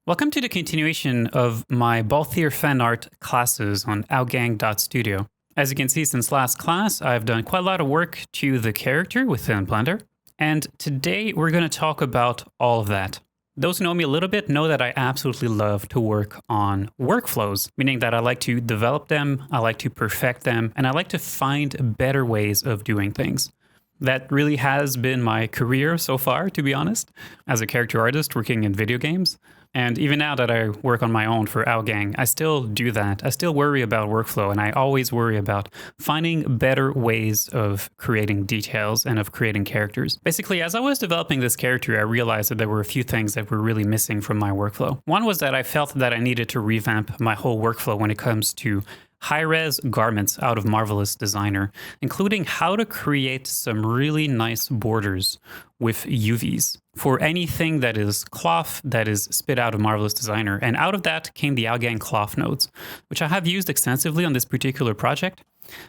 Welcome to the continuation of my Balthier fan art classes on outgang.studio. As you can see since last class, I've done quite a lot of work to the character within Blender, and today we're going to talk about all of that. Those who know me a little bit know that I absolutely love to work on workflows, meaning that I like to develop them, I like to perfect them, and I like to find better ways of doing things. That really has been my career so far, to be honest, as a character artist working in video games. And even now that I work on my own for Outgang, I still do that. I still worry about workflow, and I always worry about finding better ways of creating details and of creating characters. Basically, as I was developing this character, I realized that there were a few things that were really missing from my workflow. One was that I felt that I needed to revamp my whole workflow when it comes to high-res garments out of Marvelous Designer, including how to create some really nice borders with UVs for anything that is cloth that is spit out of Marvelous Designer. And out of that came the Outgang cloth nodes, which I have used extensively on this particular project.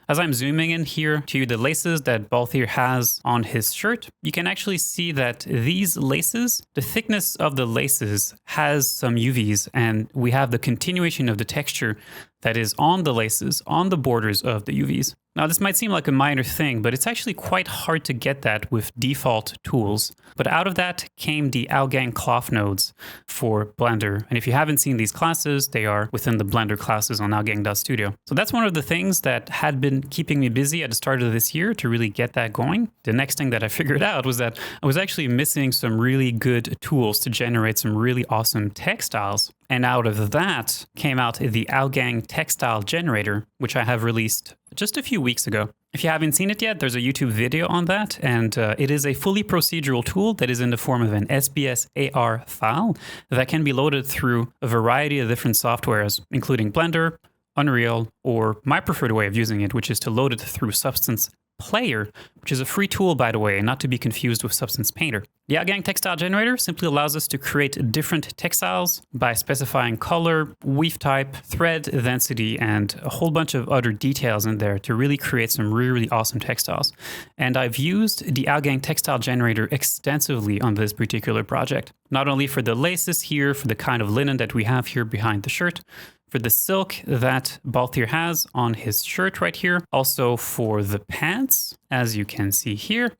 As I'm zooming in here to the laces that Balthier has on his shirt, you can actually see that these laces, the thickness of the laces has some UVs, and we have the continuation of the texture that is on the laces, on the borders of the UVs. Now, this might seem like a minor thing, but it's actually quite hard to get that with default tools. But out of that came the Outgang cloth nodes for Blender. And if you haven't seen these classes, they are within the Blender classes on outgang.studio. So that's one of the things that had been keeping me busy at the start of this year to really get that going. The next thing that I figured out was that I was actually missing some really good tools to generate some really awesome textiles. And out of that came out the Outgang textile generator, which I have released just a few weeks ago. If you haven't seen it yet, there's a YouTube video on that, and it is a fully procedural tool that is in the form of an SBS AR file that can be loaded through a variety of different softwares, including Blender, Unreal, or my preferred way of using it, which is to load it through Substance Player, which is a free tool, by the way, and not to be confused with Substance Painter. The Outgang textile generator simply allows us to create different textiles by specifying color, weave type, thread density, and a whole bunch of other details in there to really create some really awesome textiles. And I've used the Outgang textile generator extensively on this particular project, not only for the laces here, for the kind of linen that we have here behind the shirt, for the silk that Balthier has on his shirt right here, also for the pants, as you can see here.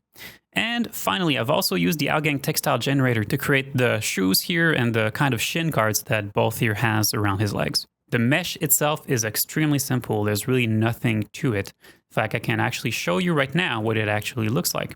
And finally, I've also used the Outgang textile generator to create the shoes here and the kind of shin guards that Balthier has around his legs. The mesh itself is extremely simple. There's really nothing to it. In fact, I can actually show you right now what it actually looks like.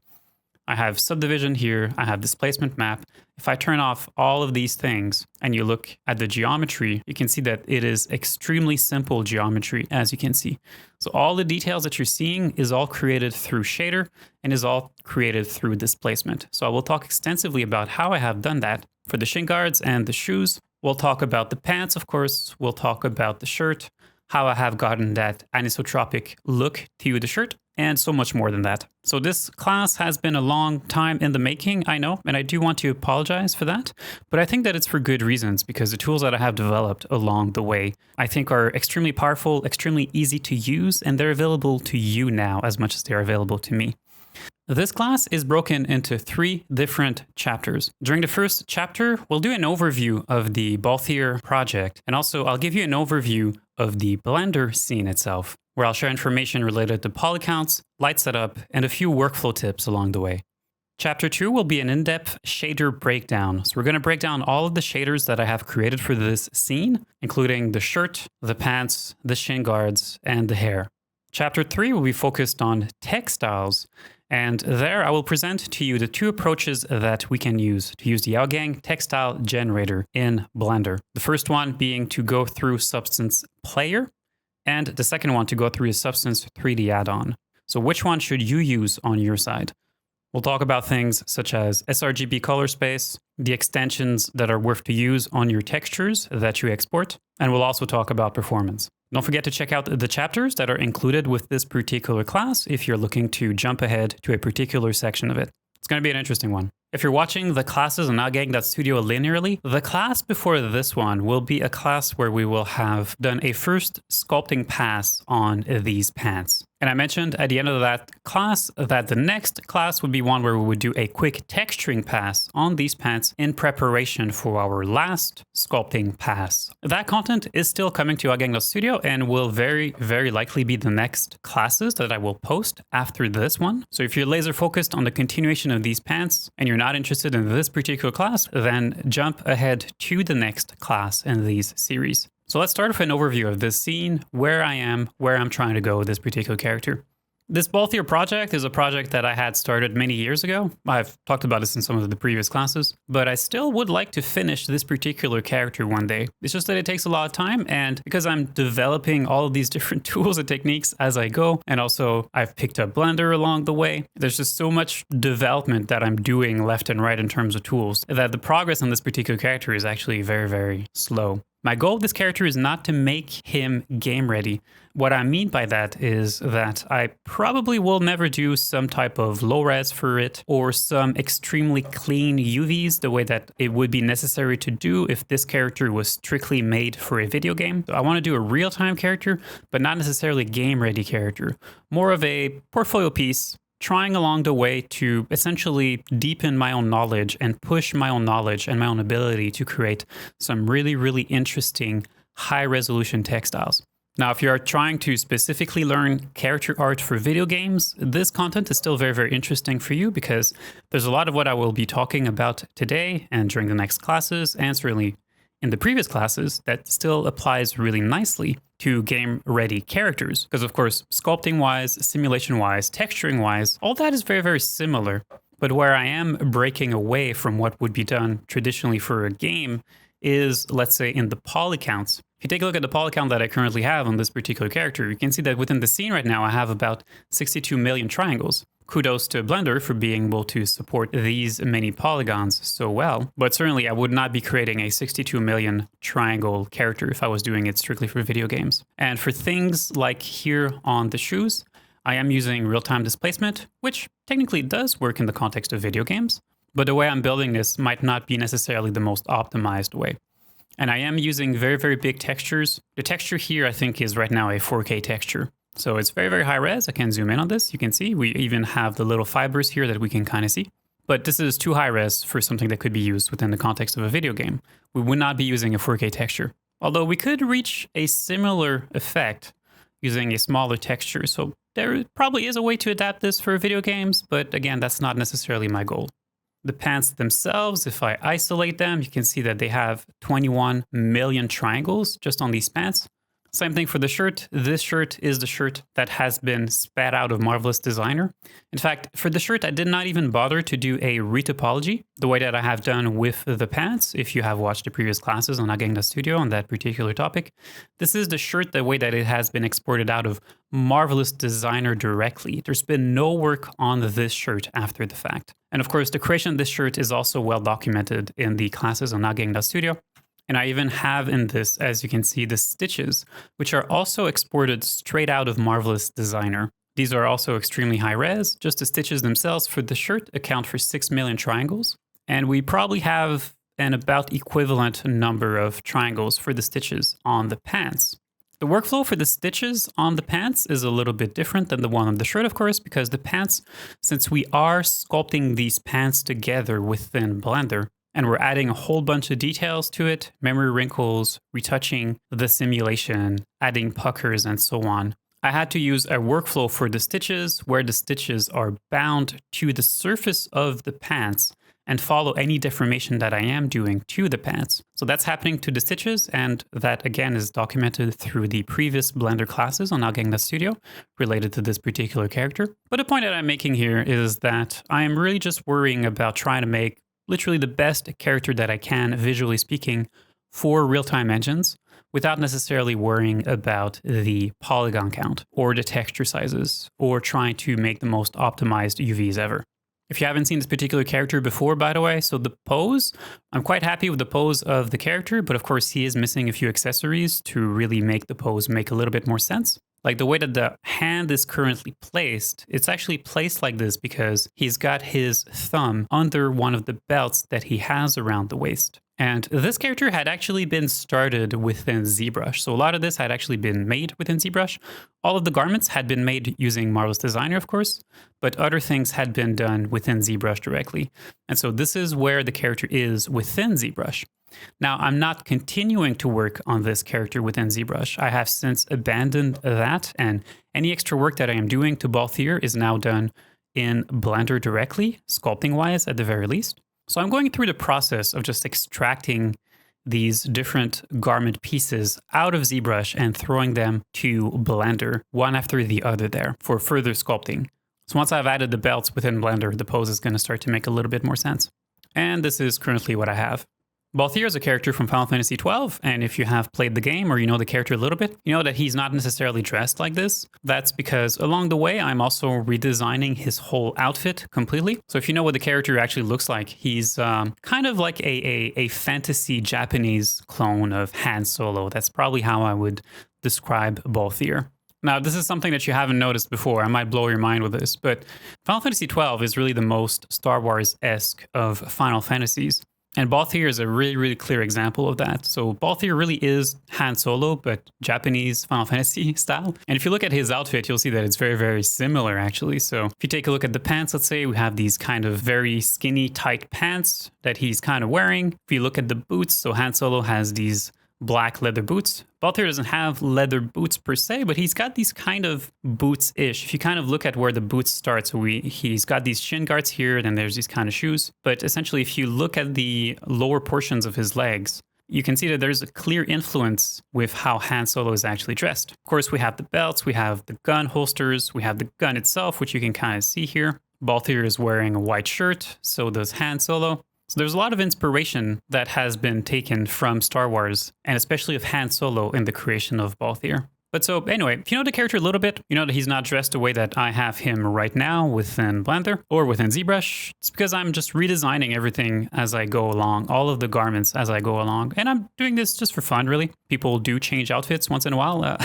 I have subdivision here, I have displacement map. If I turn off all of these things and you look at the geometry, you can see that it is extremely simple geometry, as you can see. So all the details that you're seeing is all created through shader and is all created through displacement. So I will talk extensively about how I have done that for the shin guards and the shoes. We'll talk about the pants, of course. We'll talk about the shirt, how I have gotten that anisotropic look to the shirt, and so much more than that. So this class has been a long time in the making, I know, and I do want to apologize for that, but I think that it's for good reasons, because the tools that I have developed along the way, I think are extremely powerful, extremely easy to use, and they're available to you now as much as they're available to me. This class is broken into 3 different chapters. During the first chapter, we'll do an overview of the Balthier project, and also I'll give you an overview of the Blender scene itself, where I'll share information related to poly counts, light setup, and a few workflow tips along the way. Chapter 2 will be an in-depth shader breakdown. So we're going to break down all of the shaders that I have created for this scene, including the shirt, the pants, the shin guards, and the hair. Chapter 3 will be focused on textiles, and there I will present to you the 2 approaches that we can use to use the Outgang textile generator in Blender. The first one being to go through Substance Player, and the second one to go through a Substance 3D add-on. So which one should you use on your side? We'll talk about things such as sRGB color space, the extensions that are worth to use on your textures that you export, and we'll also talk about performance. Don't forget to check out the chapters that are included with this particular class if you're looking to jump ahead to a particular section of it. It's going to be an interesting one. If you're watching the classes on outgang.studio linearly, the class before this one will be a class where we will have done a first sculpting pass on these pants. And I mentioned at the end of that class that the next class would be one where we would do a quick texturing pass on these pants in preparation for our last sculpting pass. That content is still coming to Studio and will very, very likely be the next classes that I will post after this one. So if you're laser focused on the continuation of these pants and you're not interested in this particular class, then jump ahead to the next class in these series. So let's start with an overview of this scene, where I am, where I'm trying to go with this particular character. This Balthier project is a project that I had started many years ago. I've talked about this in some of the previous classes, but I still would like to finish this particular character one day. It's just that it takes a lot of time, and because I'm developing all of these different tools and techniques as I go, and also I've picked up Blender along the way, there's just so much development that I'm doing left and right in terms of tools that the progress on this particular character is actually very, very slow. My goal of this character is not to make him game ready. What I mean by that is that I probably will never do some type of low res for it or some extremely clean UVs the way that it would be necessary to do if this character was strictly made for a video game. I want to do a real-time character, but not necessarily game-ready character. More of a portfolio piece, trying along the way to essentially deepen my own knowledge and push my own knowledge and my own ability to create some really, really interesting high-resolution textiles. Now, if you are trying to specifically learn character art for video games, this content is still very, very interesting for you because there's a lot of what I will be talking about today and during the next classes, and certainly in the previous classes, that still applies really nicely to game-ready characters. Because of course, sculpting-wise, simulation-wise, texturing-wise, all that is very, very similar. But where I am breaking away from what would be done traditionally for a game is, let's say, in the poly counts. If you take a look at the poly count that I currently have on this particular character, you can see that within the scene right now, I have about 62 million triangles. Kudos to Blender for being able to support these many polygons so well, but certainly I would not be creating a 62 million triangle character if I was doing it strictly for video games. And for things like here on the shoes, I am using real-time displacement, which technically does work in the context of video games, but the way I'm building this might not be necessarily the most optimized way. And I am using very, very big textures. The texture here, I think, is right now a 4K texture. So it's very, very high res. I can zoom in on this. You can see we even have the little fibers here that we can kind of see. But this is too high res for something that could be used within the context of a video game. We would not be using a 4K texture. Although we could reach a similar effect using a smaller texture. So there probably is a way to adapt this for video games, but again, that's not necessarily my goal. The pants themselves, if I isolate them, you can see that they have 21 million triangles just on these pants. Same thing for the shirt. This shirt is the shirt that has been spat out of Marvelous Designer. In fact, for the shirt, I did not even bother to do a retopology the way that I have done with the pants. If you have watched the previous classes on Studio on that particular topic, this is the shirt the way that it has been exported out of Marvelous Designer directly. There's been no work on this shirt after the fact. And of course, the creation of this shirt is also well documented in the classes on Studio. And I even have in this, as you can see, the stitches, which are also exported straight out of Marvelous Designer. These are also extremely high res. Just the stitches themselves for the shirt account for 6 million triangles. And we probably have an about equivalent number of triangles for the stitches on the pants. The workflow for the stitches on the pants is a little bit different than the one on the shirt, of course, because the pants, since we are sculpting these pants together within Blender, and we're adding a whole bunch of details to it, memory wrinkles, retouching the simulation, adding puckers, and so on. I had to use a workflow for the stitches where the stitches are bound to the surface of the pants and follow any deformation that I am doing to the pants. So that's happening to the stitches, and that again is documented through the previous Blender classes on Studio related to this particular character. But the point that I'm making here is that I am really just worrying about trying to make literally the best character that I can, visually speaking, for real-time engines without necessarily worrying about the polygon count or the texture sizes or trying to make the most optimized UVs ever. If you haven't seen this particular character before, by the way, so the pose, I'm quite happy with the pose of the character, but of course he is missing a few accessories to really make the pose make a little bit more sense. Like the way that the hand is currently placed, it's actually placed like this because he's got his thumb under one of the belts that he has around the waist. And this character had actually been started within ZBrush. So a lot of this had actually been made within ZBrush. All of the garments had been made using Marvelous Designer, of course, but other things had been done within ZBrush directly. And so this is where the character is within ZBrush. Now, I'm not continuing to work on this character within ZBrush. I have since abandoned that, and any extra work that I am doing to Balthier is now done in Blender directly, sculpting-wise at the very least. So I'm going through the process of just extracting these different garment pieces out of ZBrush and throwing them to Blender, one after the other there, for further sculpting. So once I've added the belts within Blender, the pose is going to start to make a little bit more sense. And this is currently what I have. Balthier is a character from Final Fantasy XII, and if you have played the game or you know the character a little bit, you know that he's not necessarily dressed like this. That's because along the way, I'm also redesigning his whole outfit completely. So if you know what the character actually looks like, he's kind of like a fantasy Japanese clone of Han Solo. That's probably how I would describe Balthier. Now, this is something that you haven't noticed before. I might blow your mind with this, but Final Fantasy XII is really the most Star Wars-esque of Final Fantasies. And Balthier is a really, really clear example of that. So Balthier really is Han Solo, but Japanese Final Fantasy style. And if you look at his outfit, you'll see that it's very, very similar, actually. So if you take a look at the pants, let's say, we have these kind of very skinny, tight pants that he's kind of wearing. If you look at the boots, so Han Solo has these black leather boots. Balthier doesn't have leather boots per se, but he's got these kind of boots-ish. If you kind of look at where the boots start, so he's got these shin guards here, then there's these kind of shoes. But essentially, if you look at the lower portions of his legs, you can see that there's a clear influence with how Han Solo is actually dressed. Of course, we have the belts, we have the gun holsters, we have the gun itself, which you can kind of see here. Balthier is wearing a white shirt, so does Han Solo. So there's a lot of inspiration that has been taken from Star Wars, and especially of Han Solo in the creation of Balthier. But so anyway, if you know the character a little bit, you know that he's not dressed the way that I have him right now within Blender or within ZBrush. It's because I'm just redesigning everything as I go along, all of the garments as I go along. And I'm doing this just for fun, really. People do change outfits once in a while.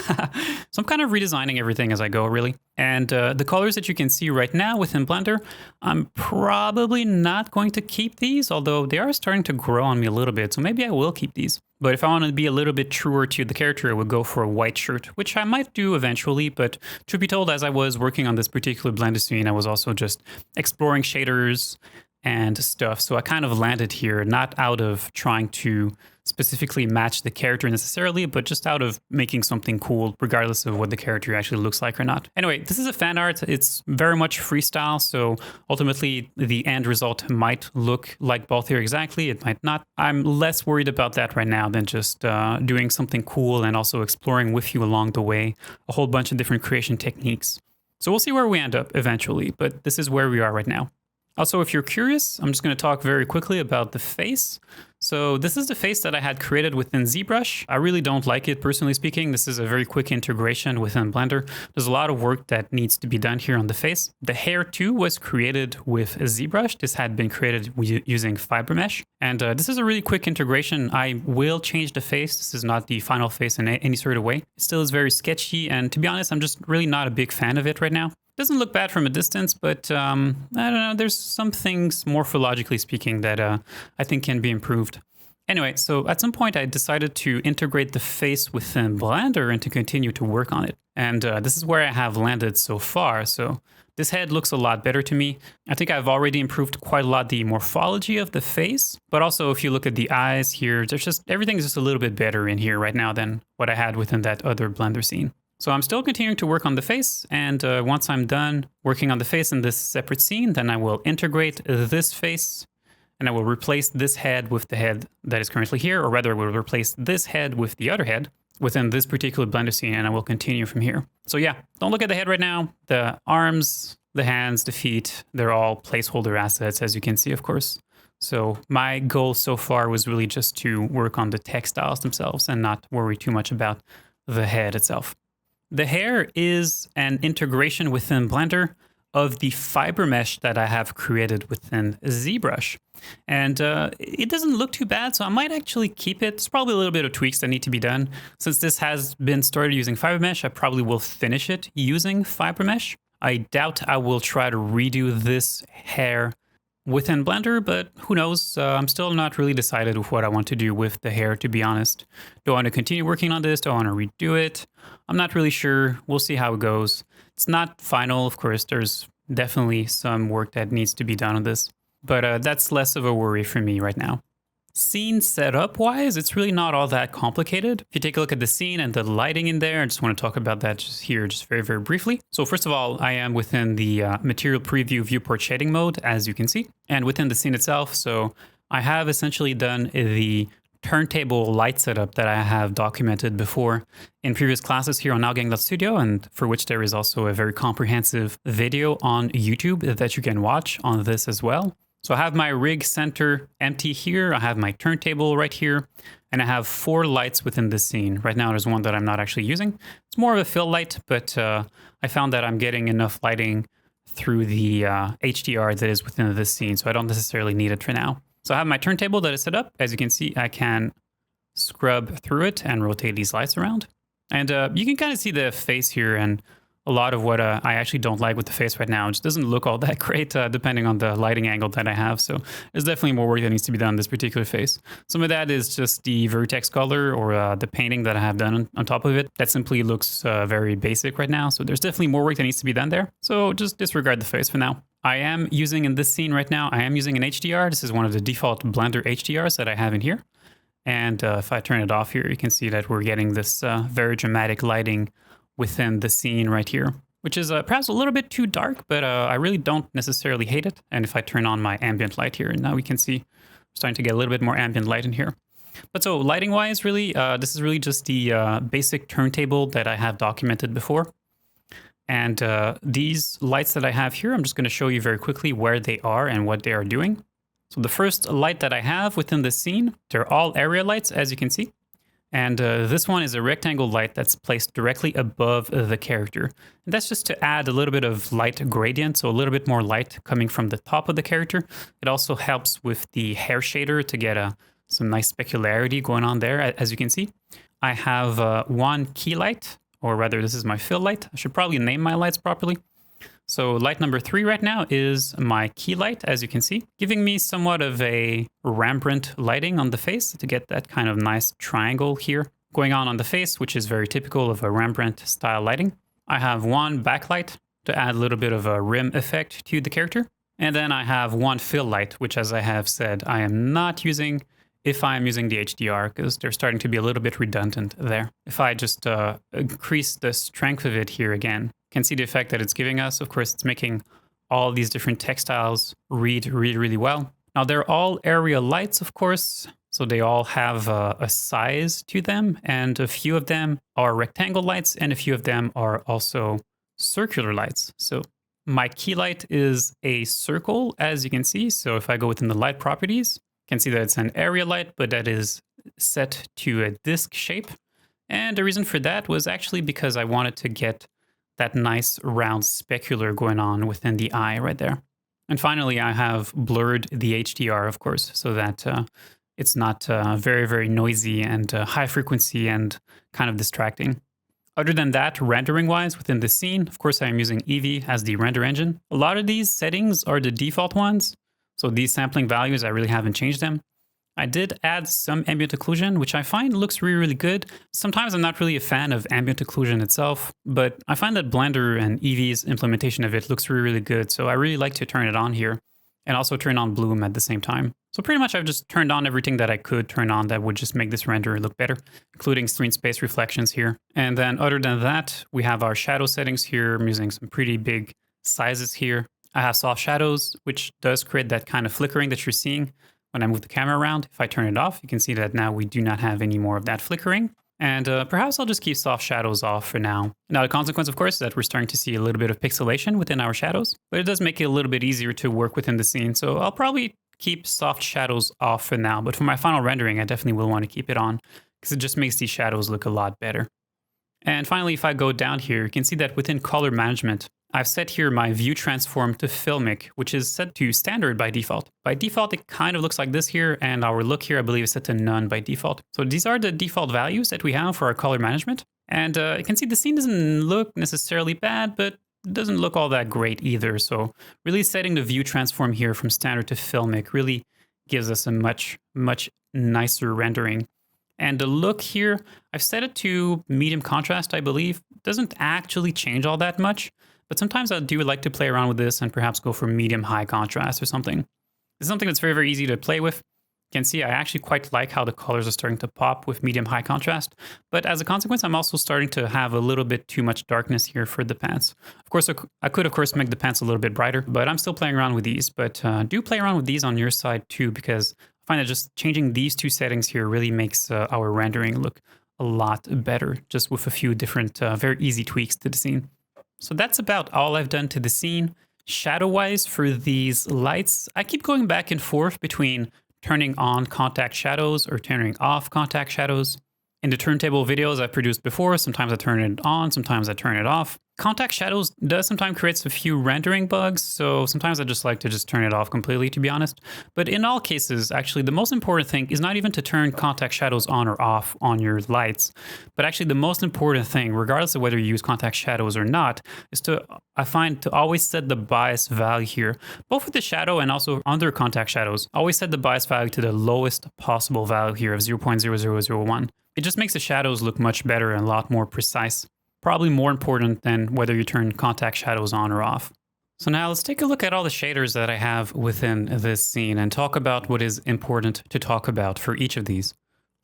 So I'm kind of redesigning everything as I go, really. And the colors that you can see right now within Blender, I'm probably not going to keep these, although they are starting to grow on me a little bit. So maybe I will keep these. But if I want to be a little bit truer to the character, I would go for a white shirt, which I might do eventually. But truth be told, as I was working on this particular Blender scene, I was also just exploring shaders and stuff. So I kind of landed here, not out of trying to specifically match the character necessarily, but just out of making something cool, regardless of what the character actually looks like or not. Anyway, this is a fan art. It's very much freestyle, so ultimately the end result might look like Balthier exactly. It might not. I'm less worried about that right now than just doing something cool and also exploring with you along the way a whole bunch of different creation techniques. So we'll see where we end up eventually, but this is where we are right now. Also, if you're curious, I'm just going to talk very quickly about the face. So this is the face that I had created within ZBrush. I really don't like it, personally speaking. This is a very quick integration within Blender. There's a lot of work that needs to be done here on the face. The hair too was created with ZBrush. This had been created using fiber mesh. And this is a really quick integration. I will change the face. This is not the final face in any sort of way. It still is very sketchy. And to be honest, I'm just really not a big fan of it right now. Doesn't look bad from a distance, but I don't know, there's some things, morphologically speaking, that I think can be improved. Anyway, so at some point I decided to integrate the face within Blender and to continue to work on it. And this is where I have landed so far. So this head looks a lot better to me. I think I've already improved quite a lot the morphology of the face, but also if you look at the eyes here, everything's just a little bit better in here right now than what I had within that other Blender scene. So I'm still continuing to work on the face, and once I'm done working on the face in this separate scene, then I will integrate this face, and I will replace this head with the head that is currently here, or rather I will replace this head with the other head within this particular Blender scene, and I will continue from here. So yeah, don't look at the head right now. The arms, the hands, the feet, they're all placeholder assets, as you can see, of course. So my goal so far was really just to work on the textiles themselves and not worry too much about the head itself. The hair is an integration within Blender of the fiber mesh that I have created within ZBrush. And it doesn't look too bad, so I might actually keep it. There's probably a little bit of tweaks that need to be done. Since this has been started using fiber mesh, I probably will finish it using fiber mesh. I doubt I will try to redo this hair within Blender, but who knows? I'm still not really decided with what I want to do with the hair, to be honest. Do I want to continue working on this? Do I want to redo it? I'm not really sure. We'll see how it goes. It's not final, of course. There's definitely some work that needs to be done on this, but that's less of a worry for me right now. Scene setup wise, it's really not all that complicated. If you take a look at the scene and the lighting in there, I just want to talk about that just here, just very, very briefly. So first of all, I am within the material preview viewport shading mode, as you can see, and within the scene itself. So I have essentially done the turntable light setup that I have documented before in previous classes here on Outgang.studio, and for which there is also a very comprehensive video on YouTube that you can watch on this as well. So I have my rig center empty here, I have my turntable right here, and I have 4 lights within this scene. Right now there's one that I'm not actually using. It's more of a fill light, but I found that I'm getting enough lighting through the HDR that is within this scene, so I don't necessarily need it for now. So I have my turntable that is set up. As you can see, I can scrub through it and rotate these lights around. And you can kind of see the face here, and a lot of what I actually don't like with the face right now. It just doesn't look all that great depending on the lighting angle that I have. So there's definitely more work that needs to be done on this particular face. Some of that is just the vertex color or the painting that I have done on top of it. That simply looks very basic right now. So there's definitely more work that needs to be done there. So just disregard the face for now. I am using in this scene right now, I am using an HDR. This is one of the default Blender HDRs that I have in here. And if I turn it off here, you can see that we're getting this very dramatic lighting within the scene right here, which is perhaps a little bit too dark, but I really don't necessarily hate it. And if I turn on my ambient light here, now we can see we're starting to get a little bit more ambient light in here. But so lighting wise, really, this is really just the basic turntable that I have documented before. And these lights that I have here, I'm just going to show you very quickly where they are and what they are doing. So the first light that I have within the scene, they're all area lights, as you can see. And this one is a rectangle light that's placed directly above the character. And that's just to add a little bit of light gradient, so a little bit more light coming from the top of the character. It also helps with the hair shader to get some nice specularity going on there, as you can see. I have one key light, or rather this is my fill light. I should probably name my lights properly. So light number 3 right now is my key light, as you can see, giving me somewhat of a Rembrandt lighting on the face to get that kind of nice triangle here going on the face, which is very typical of a Rembrandt style lighting. I have one backlight to add a little bit of a rim effect to the character. And then I have one fill light, which, as I have said, I am not using if I am using the HDR, because they're starting to be a little bit redundant there. If I just increase the strength of it here again, can see the effect that it's giving us. Of course, it's making all these different textiles read really well. Now, they're all area lights, of course, so they all have a size to them, and a few of them are rectangle lights, and a few of them are also circular lights. So my key light is a circle, as you can see. So if I go within the light properties, you can see that it's an area light, but that is set to a disc shape. And the reason for that was actually because I wanted to get that nice round specular going on within the eye right there. And finally, I have blurred the HDR, of course, so that it's not very noisy and high frequency and kind of distracting. Other than that, rendering-wise, within the scene, of course, I am using Eevee as the render engine. A lot of these settings are the default ones, so these sampling values, I really haven't changed them. I did add some ambient occlusion, which I find looks really good. Sometimes I'm not really a fan of ambient occlusion itself, but I find that Blender and Eevee's implementation of it looks really good, so I really like to turn it on here, and also turn on bloom at the same time. So pretty much I've just turned on everything that I could turn on that would just make this render look better, including screen space reflections here. And then other than that, we have our shadow settings here. I'm using some pretty big sizes here. I have soft shadows, which does create that kind of flickering that you're seeing when I move the camera around. If I turn it off, you can see that now we do not have any more of that flickering. And perhaps I'll just keep soft shadows off for now. Now, the consequence, of course, is that we're starting to see a little bit of pixelation within our shadows, but it does make it a little bit easier to work within the scene. So I'll probably keep soft shadows off for now, but for my final rendering, I definitely will want to keep it on because it just makes these shadows look a lot better. And finally, if I go down here, you can see that within color management, I've set here my view transform to filmic, which is set to standard by default. By default, it kind of looks like this here, and our look here, I believe, is set to none by default. So these are the default values that we have for our color management. And you can see the scene doesn't look necessarily bad, but it doesn't look all that great either. So really setting the view transform here from standard to filmic really gives us a much nicer rendering. And the look here, I've set it to medium contrast, I believe. Doesn't actually change all that much, but sometimes I do like to play around with this and perhaps go for medium high contrast or something. It's something that's very easy to play with. You can see I actually quite like how the colors are starting to pop with medium high contrast, but as a consequence, I'm also starting to have a little bit too much darkness here for the pants. Of course, I could, of course, make the pants a little bit brighter, but I'm still playing around with these. But do play around with these on your side too, because I find that just changing these two settings here really makes our rendering look a lot better, just with a few different, very easy tweaks to the scene. So that's about all I've done to the scene. Shadow-wise, for these lights, I keep going back and forth between turning on contact shadows or turning off contact shadows. In the turntable videos I've produced before, sometimes I turn it on, sometimes I turn it off. Contact shadows does sometimes create a few rendering bugs, so sometimes I just like to just turn it off completely, to be honest. But in all cases, actually, the most important thing is not even to turn contact shadows on or off on your lights, but actually the most important thing, regardless of whether you use contact shadows or not, is I find to always set the bias value here, both with the shadow and also under contact shadows. Always set the bias value to the lowest possible value here of 0.0001. It just makes the shadows look much better and a lot more precise. Probably more important than whether you turn contact shadows on or off. So now let's take a look at all the shaders that I have within this scene and talk about what is important to talk about for each of these.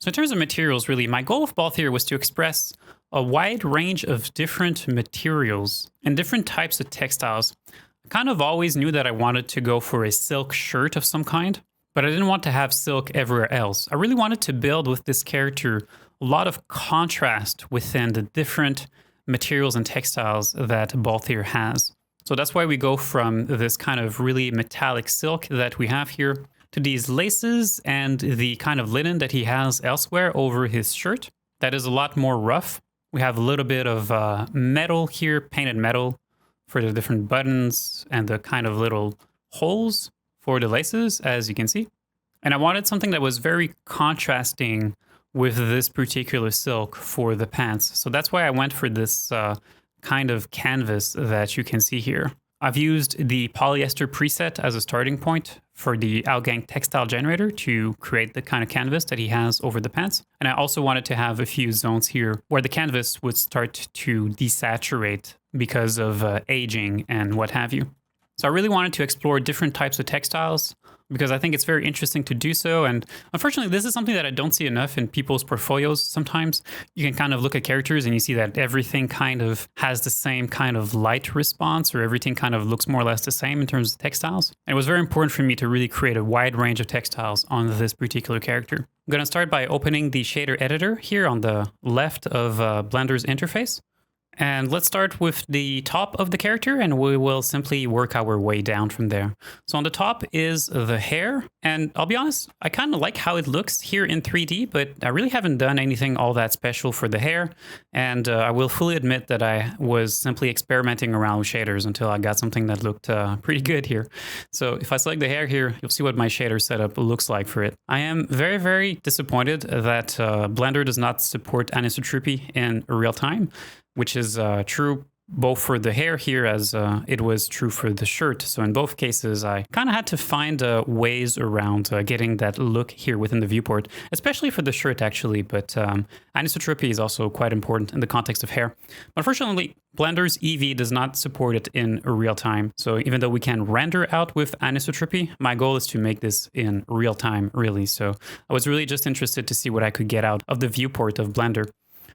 So in terms of materials, really, my goal with Ball Theory was to express a wide range of different materials and different types of textiles. I kind of always knew that I wanted to go for a silk shirt of some kind, but I didn't want to have silk everywhere else. I really wanted to build with this character a lot of contrast within the different materials and textiles that Balthier has. So that's why we go from this kind of really metallic silk that we have here to these laces and the kind of linen that he has elsewhere over his shirt. That is a lot more rough. We have a little bit of metal here, painted metal for the different buttons and the kind of little holes for the laces, as you can see. And I wanted something that was very contrasting with this particular silk for the pants. So that's why I went for this kind of canvas that you can see here. I've used the polyester preset as a starting point for the Outgang textile generator to create the kind of canvas that he has over the pants. And I also wanted to have a few zones here where the canvas would start to desaturate because of aging and what have you. So I really wanted to explore different types of textiles because I think it's very interesting to do so. And unfortunately, this is something that I don't see enough in people's portfolios sometimes. You can kind of look at characters and you see that everything kind of has the same kind of light response, or everything kind of looks more or less the same in terms of textiles. And it was very important for me to really create a wide range of textiles on this particular character. I'm going to start by opening the shader editor here on the left of Blender's interface. And let's start with the top of the character, and we will simply work our way down from there. So on the top is the hair, and I'll be honest, I kind of like how it looks here in 3D, but I really haven't done anything all that special for the hair. And I will fully admit that I was simply experimenting around with shaders until I got something that looked pretty good here. So if I select the hair here, you'll see what my shader setup looks like for it. I am very disappointed that Blender does not support anisotropy in real time, which is true both for the hair here as it was true for the shirt. So in both cases, I kind of had to find ways around getting that look here within the viewport, especially for the shirt actually, but anisotropy is also quite important in the context of hair. But unfortunately, Blender's EV does not support it in real time. So even though we can render out with anisotropy, my goal is to make this in real time, really. So I was really just interested to see what I could get out of the viewport of Blender.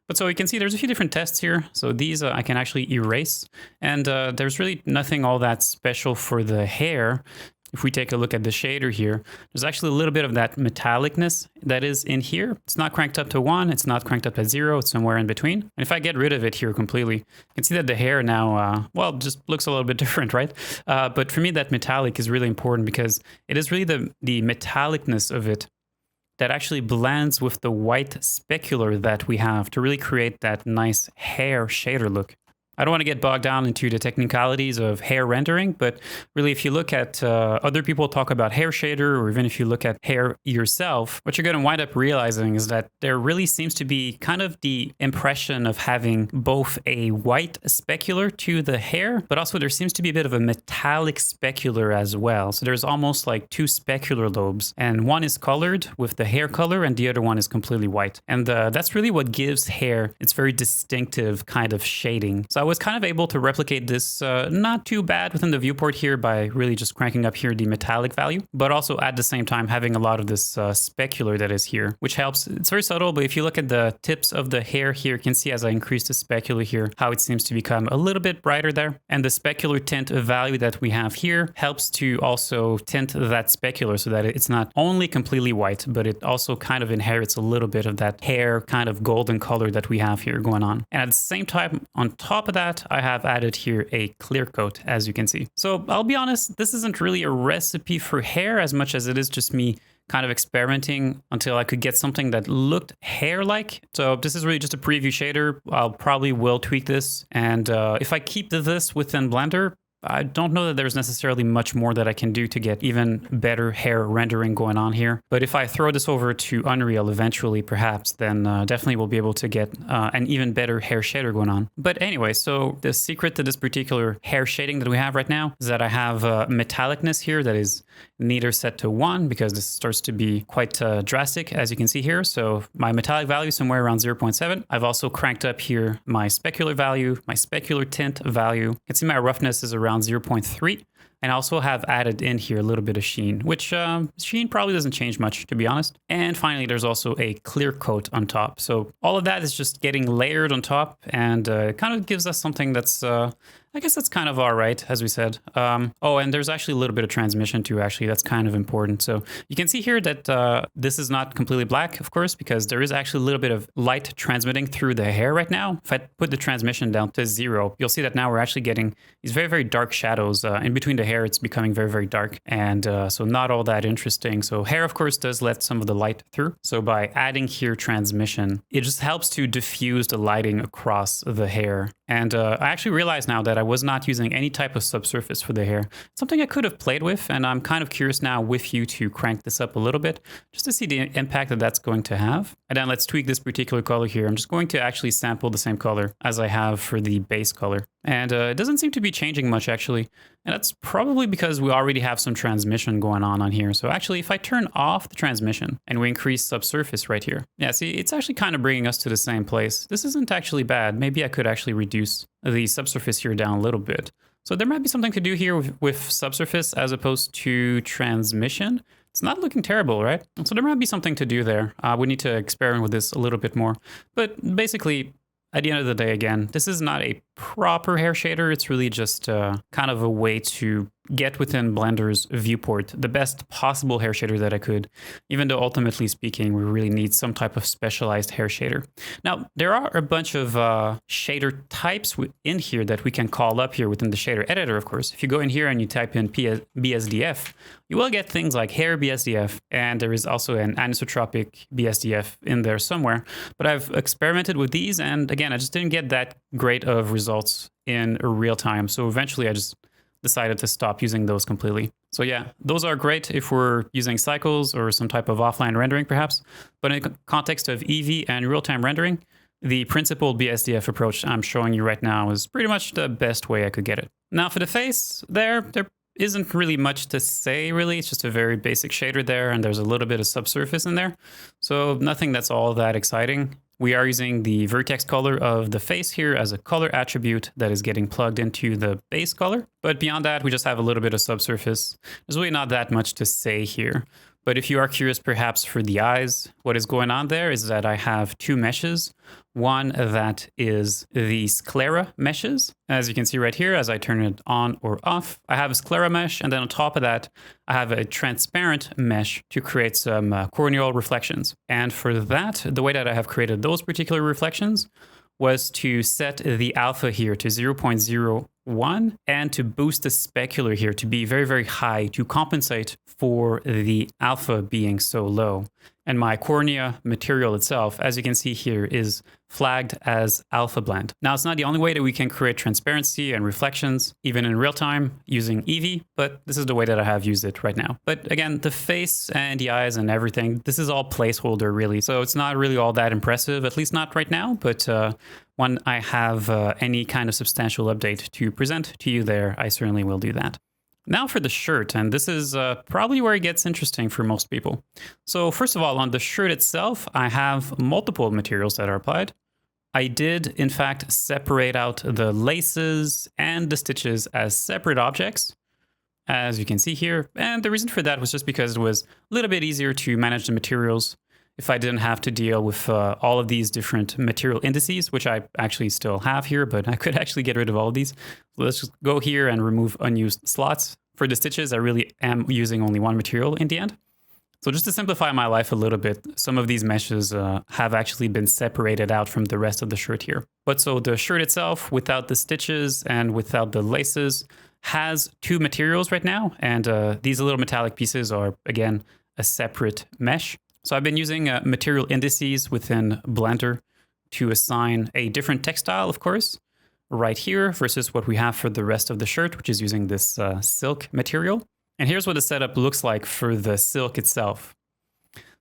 But so you can see there's a few different tests here. So these I can actually erase. And there's really nothing all that special for the hair. If we take a look at the shader here, there's actually a little bit of that metallicness that is in here. It's not cranked up to 1. It's not cranked up to 0. It's somewhere in between. And if I get rid of it here completely, you can see that the hair now, well, just looks a little bit different, right? But for me, that metallic is really important because it is really the metallicness of it that actually blends with the white specular that we have to really create that nice hair shader look. I don't want to get bogged down into the technicalities of hair rendering, but really if you look at other people talk about hair shader, or even if you look at hair yourself, what you're going to wind up realizing is that there really seems to be kind of the impression of having both a white specular to the hair, but also there seems to be a bit of a metallic specular as well. So there's almost like two specular lobes, and one is colored with the hair color and the other one is completely white. And that's really what gives hair its very distinctive kind of shading. So I was kind of able to replicate this not too bad within the viewport here by really just cranking up here the metallic value, but also at the same time having a lot of this specular that is here, which helps. It's very subtle, but if you look at the tips of the hair here, you can see as I increase the specular here, how it seems to become a little bit brighter there. And the specular tint value that we have here helps to also tint that specular so that it's not only completely white, but it also kind of inherits a little bit of that hair kind of golden color that we have here going on. And at the same time, on top of that, I have added here a clear coat, as you can see. So I'll be honest, this isn't really a recipe for hair as much as it is just me kind of experimenting until I could get something that looked hair-like. So this is really just a preview shader. I'll probably will tweak this. And if I keep this within Blender, I don't know that there's necessarily much more that I can do to get even better hair rendering going on here. But if I throw this over to Unreal eventually, perhaps, then definitely we'll be able to get an even better hair shader going on. But anyway, so the secret to this particular hair shading that we have right now is that I have metallicness here that is neither set to 1 because this starts to be quite drastic, as you can see here. So my metallic value is somewhere around 0.7. I've also cranked up here my specular value, my specular tint value. You can see my roughness is around 0.3. And I also have added in here a little bit of sheen, which sheen probably doesn't change much, to be honest. And finally, there's also a clear coat on top. So all of that is just getting layered on top, and it kind of gives us something that's, I guess that's kind of all right, as we said. Oh, and there's actually a little bit of transmission too, actually. That's kind of important. So you can see here that this is not completely black, of course, because there is actually a little bit of light transmitting through the hair right now. If I put the transmission down to 0, you'll see that now we're actually getting these very, very dark shadows in between the hair. It's becoming very, very dark, and so not all that interesting. So hair, of course, does let some of the light through. So by adding here transmission, it just helps to diffuse the lighting across the hair. And I actually realized now that I was not using any type of subsurface for the hair. Something I could have played with, and I'm kind of curious now with you to crank this up a little bit just to see the impact that that's going to have. And then let's tweak this particular color here. I'm just going to actually sample the same color as I have for the base color. And it doesn't seem to be changing much, actually. And that's probably because we already have some transmission going on here. So actually, if I turn off the transmission and we increase subsurface right here, yeah, see, it's actually kind of bringing us to the same place. This isn't actually bad. Maybe I could actually reduce the subsurface here down a little bit. So there might be something to do here with subsurface as opposed to transmission. It's not looking terrible, right? So there might be something to do there. We need to experiment with this a little bit more. But basically, at the end of the day, again, this is not a proper hair shader. It's really just kind of a way to get within Blender's viewport the best possible hair shader that I could, even though ultimately speaking, we really need some type of specialized hair shader. Now, there are a bunch of shader types in here that we can call up here within the shader editor, of course. If you go in here and you type in BSDF, you will get things like hair BSDF, and there is also an anisotropic BSDF in there somewhere. But I've experimented with these, and again, I just didn't get that great of results in real time. So eventually I just decided to stop using those completely. So yeah, those are great if we're using cycles or some type of offline rendering perhaps. But in the context of Eevee and real-time rendering, the principled BSDF approach I'm showing you right now is pretty much the best way I could get it. Now for the face, there isn't really much to say, really. It's just a very basic shader there, and there's a little bit of subsurface in there. So nothing that's all that exciting. We are using the vertex color of the face here as a color attribute that is getting plugged into the base color. But beyond that, we just have a little bit of subsurface. There's really not that much to say here. But if you are curious perhaps for the eyes, what is going on there is that I have two meshes. One that is the sclera meshes. As you can see right here, as I turn it on or off, I have a sclera mesh. And then on top of that, I have a transparent mesh to create some corneal reflections. And for that, the way that I have created those particular reflections was to set the alpha here to 0.01 and to boost the specular here to be very, very high to compensate for the alpha being so low. And my cornea material itself, as you can see here, is flagged as alpha blend. Now, it's not the only way that we can create transparency and reflections, even in real time using Eevee, but this is the way that I have used it right now. But again, the face and the eyes and everything, this is all placeholder really. So it's not really all that impressive, at least not right now, but when I have any kind of substantial update to present to you there, I certainly will do that. Now for the shirt, and this is probably where it gets interesting for most people. So first of all, on the shirt itself, I have multiple materials that are applied. I did, in fact, separate out the laces and the stitches as separate objects, as you can see here. And the reason for that was just because it was a little bit easier to manage the materials if I didn't have to deal with all of these different material indices, which I actually still have here, but I could actually get rid of all of these. So let's just go here and remove unused slots. For the stitches, I really am using only one material in the end. So just to simplify my life a little bit, some of these meshes have actually been separated out from the rest of the shirt here. But so the shirt itself, without the stitches and without the laces, has two materials right now. And these little metallic pieces are, again, a separate mesh. So I've been using material indices within Blender to assign a different textile, of course, right here versus what we have for the rest of the shirt, which is using this silk material. And here's what the setup looks like for the silk itself.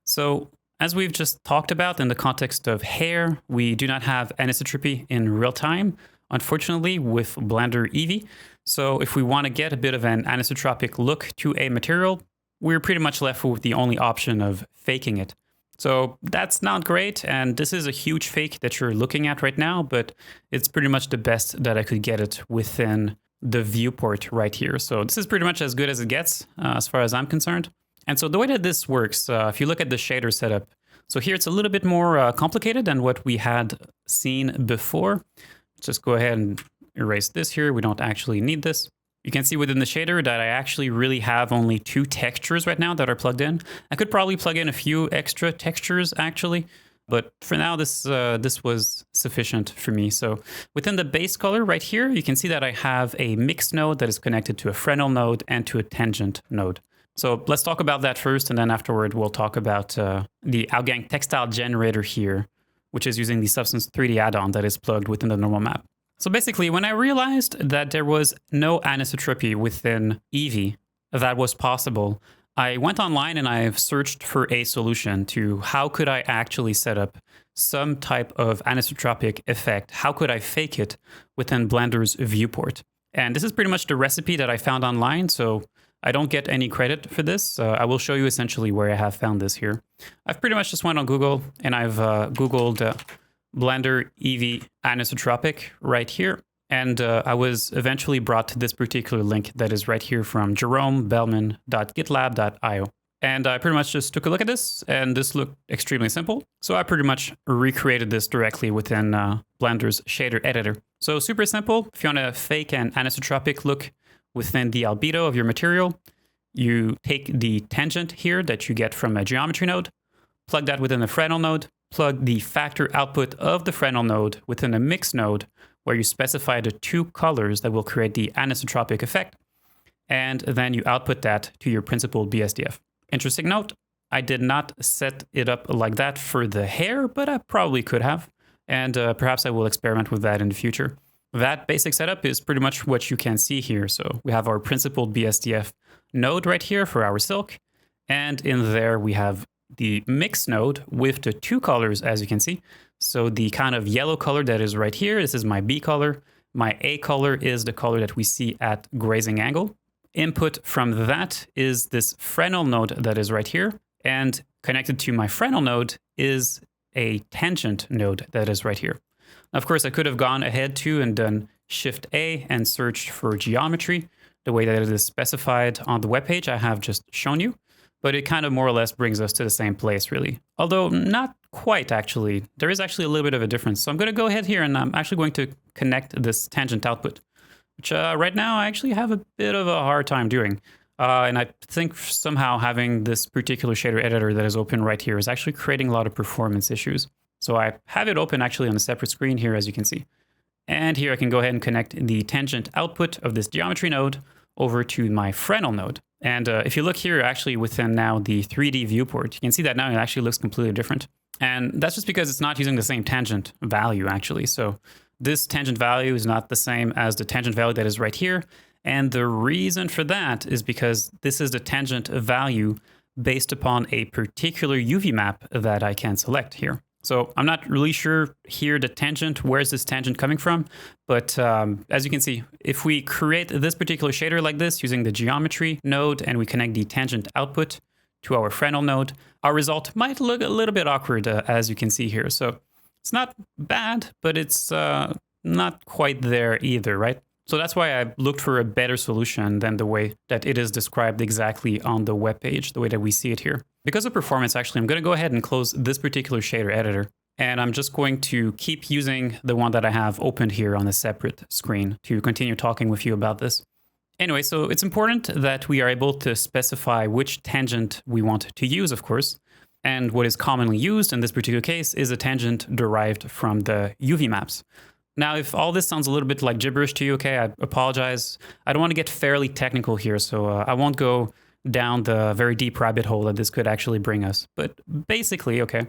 So as we've just talked about in the context of hair, we do not have anisotropy in real time, unfortunately, with Blender Eevee. So if we want to get a bit of an anisotropic look to a material, we're pretty much left with the only option of faking it. So that's not great, and this is a huge fake that you're looking at right now, but it's pretty much the best that I could get it within the viewport right here. So this is pretty much as good as it gets as far as I'm concerned. And so the way that this works, if you look at the shader setup, so here it's a little bit more complicated than what we had seen before. Let's just go ahead and erase this here. We don't actually need this. You can see within the shader that I actually really have only two textures right now that are plugged in. I could probably plug in a few extra textures actually, but for now this was sufficient for me. So within the base color right here, you can see that I have a mix node that is connected to a Fresnel node and to a tangent node. So let's talk about that first, and then afterward we'll talk about the Outgang textile generator here, which is using the Substance 3D add-on that is plugged within the normal map. So basically, when I realized that there was no anisotropy within Eevee that was possible, I went online and I've searched for a solution to how could I actually set up some type of anisotropic effect? How could I fake it within Blender's viewport? And this is pretty much the recipe that I found online, so I don't get any credit for this. I will show you essentially where I have found this here. I've pretty much just went on Google and I've Googled Blender Eevee anisotropic right here. And I was eventually brought to this particular link that is right here from jeromebellman.gitlab.io. And I pretty much just took a look at this, and this looked extremely simple. So I pretty much recreated this directly within Blender's shader editor. So super simple. If you want to fake an anisotropic look within the albedo of your material, you take the tangent here that you get from a geometry node, plug that within the Fresnel node, plug the factor output of the Fresnel node within a mix node where you specify the two colors that will create the anisotropic effect, and then you output that to your principled BSDF. Interesting note, I did not set it up like that for the hair, but I probably could have, and perhaps I will experiment with that in the future. That basic setup is pretty much what you can see here. So we have our principled BSDF node right here for our silk, and in there we have the mix node with the two colors, as you can see. So the kind of yellow color that is right here, this is my B color. My A color is the color that we see at grazing angle. Input from that is this Fresnel node that is right here. And connected to my Fresnel node is a tangent node that is right here. Of course, I could have gone ahead too and done Shift A and searched for geometry the way that it is specified on the webpage I have just shown you. But it kind of more or less brings us to the same place, really. Although not quite, actually. There is actually a little bit of a difference. So I'm going to go ahead here and I'm actually going to connect this tangent output, which right now I actually have a bit of a hard time doing. And I think somehow having this particular shader editor that is open right here is actually creating a lot of performance issues. So I have it open actually on a separate screen here, as you can see. And here I can go ahead and connect the tangent output of this geometry node over to my Fresnel node. And if you look here actually within now the 3D viewport, you can see that now it actually looks completely different. And that's just because it's not using the same tangent value, actually. So this tangent value is not the same as the tangent value that is right here. And the reason for that is because this is the tangent value based upon a particular UV map that I can select here. So I'm not really sure here the tangent, where's this tangent coming from? But as you can see, if we create this particular shader like this using the geometry node and we connect the tangent output to our Fresnel node, our result might look a little bit awkward, as you can see here. So it's not bad, but it's not quite there either, right? So that's why I looked for a better solution than the way that it is described exactly on the web page, the way that we see it here. Because of performance, actually, I'm going to go ahead and close this particular shader editor. And I'm just going to keep using the one that I have opened here on a separate screen to continue talking with you about this. Anyway, so it's important that we are able to specify which tangent we want to use, of course. And what is commonly used in this particular case is a tangent derived from the UV maps. Now, if all this sounds a little bit like gibberish to you, okay, I apologize. I don't want to get fairly technical here, so I won't go down the very deep rabbit hole that this could actually bring us. But basically, okay,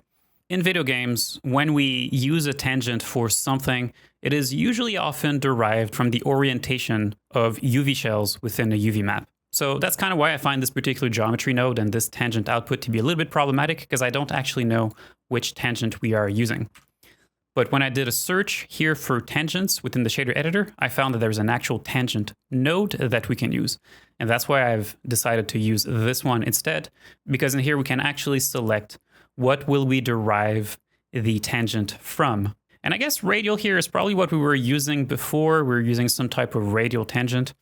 in video games, when we use a tangent for something, it is usually often derived from the orientation of UV shells within a UV map. So that's kind of why I find this particular geometry node and this tangent output to be a little bit problematic, because I don't actually know which tangent we are using. But when I did a search here for tangents within the shader editor, I found that there's an actual tangent node that we can use. And that's why I've decided to use this one instead, because in here we can actually select what will we derive the tangent from. And I guess radial here is probably what we were using before. We were using some type of radial tangent.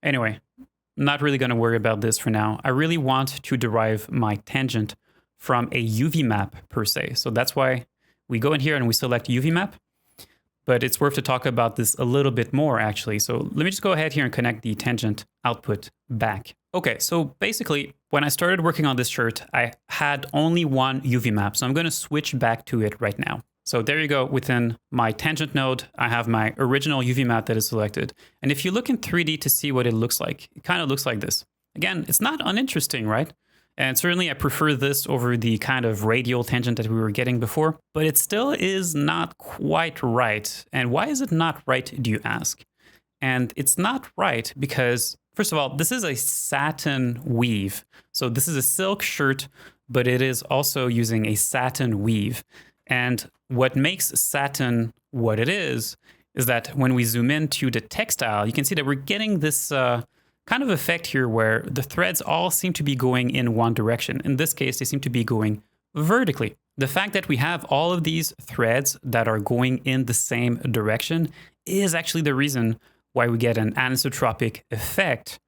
Anyway, I'm not really going to worry about this for now. I really want to derive my tangent from a UV map per se. So that's why we go in here and we select UV map, but it's worth to talk about this a little bit more actually. So let me just go ahead here and connect the tangent output back. Okay, so basically when I started working on this shirt, I had only one UV map. So I'm going to switch back to it right now. So there you go. Within my tangent node, I have my original UV map that is selected. And if you look in 3D to see what it looks like, it kind of looks like this. Again, it's not uninteresting, right? And certainly I prefer this over the kind of radial tangent that we were getting before, but it still is not quite right. And why is it not right, do you ask? And it's not right because, first of all, this is a satin weave. So this is a silk shirt, but it is also using a satin weave. And what makes satin what it is that when we zoom into the textile, you can see that we're getting this kind of effect here where the threads all seem to be going in one direction. In this case, they seem to be going vertically. The fact that we have all of these threads that are going in the same direction is actually the reason why we get an anisotropic effect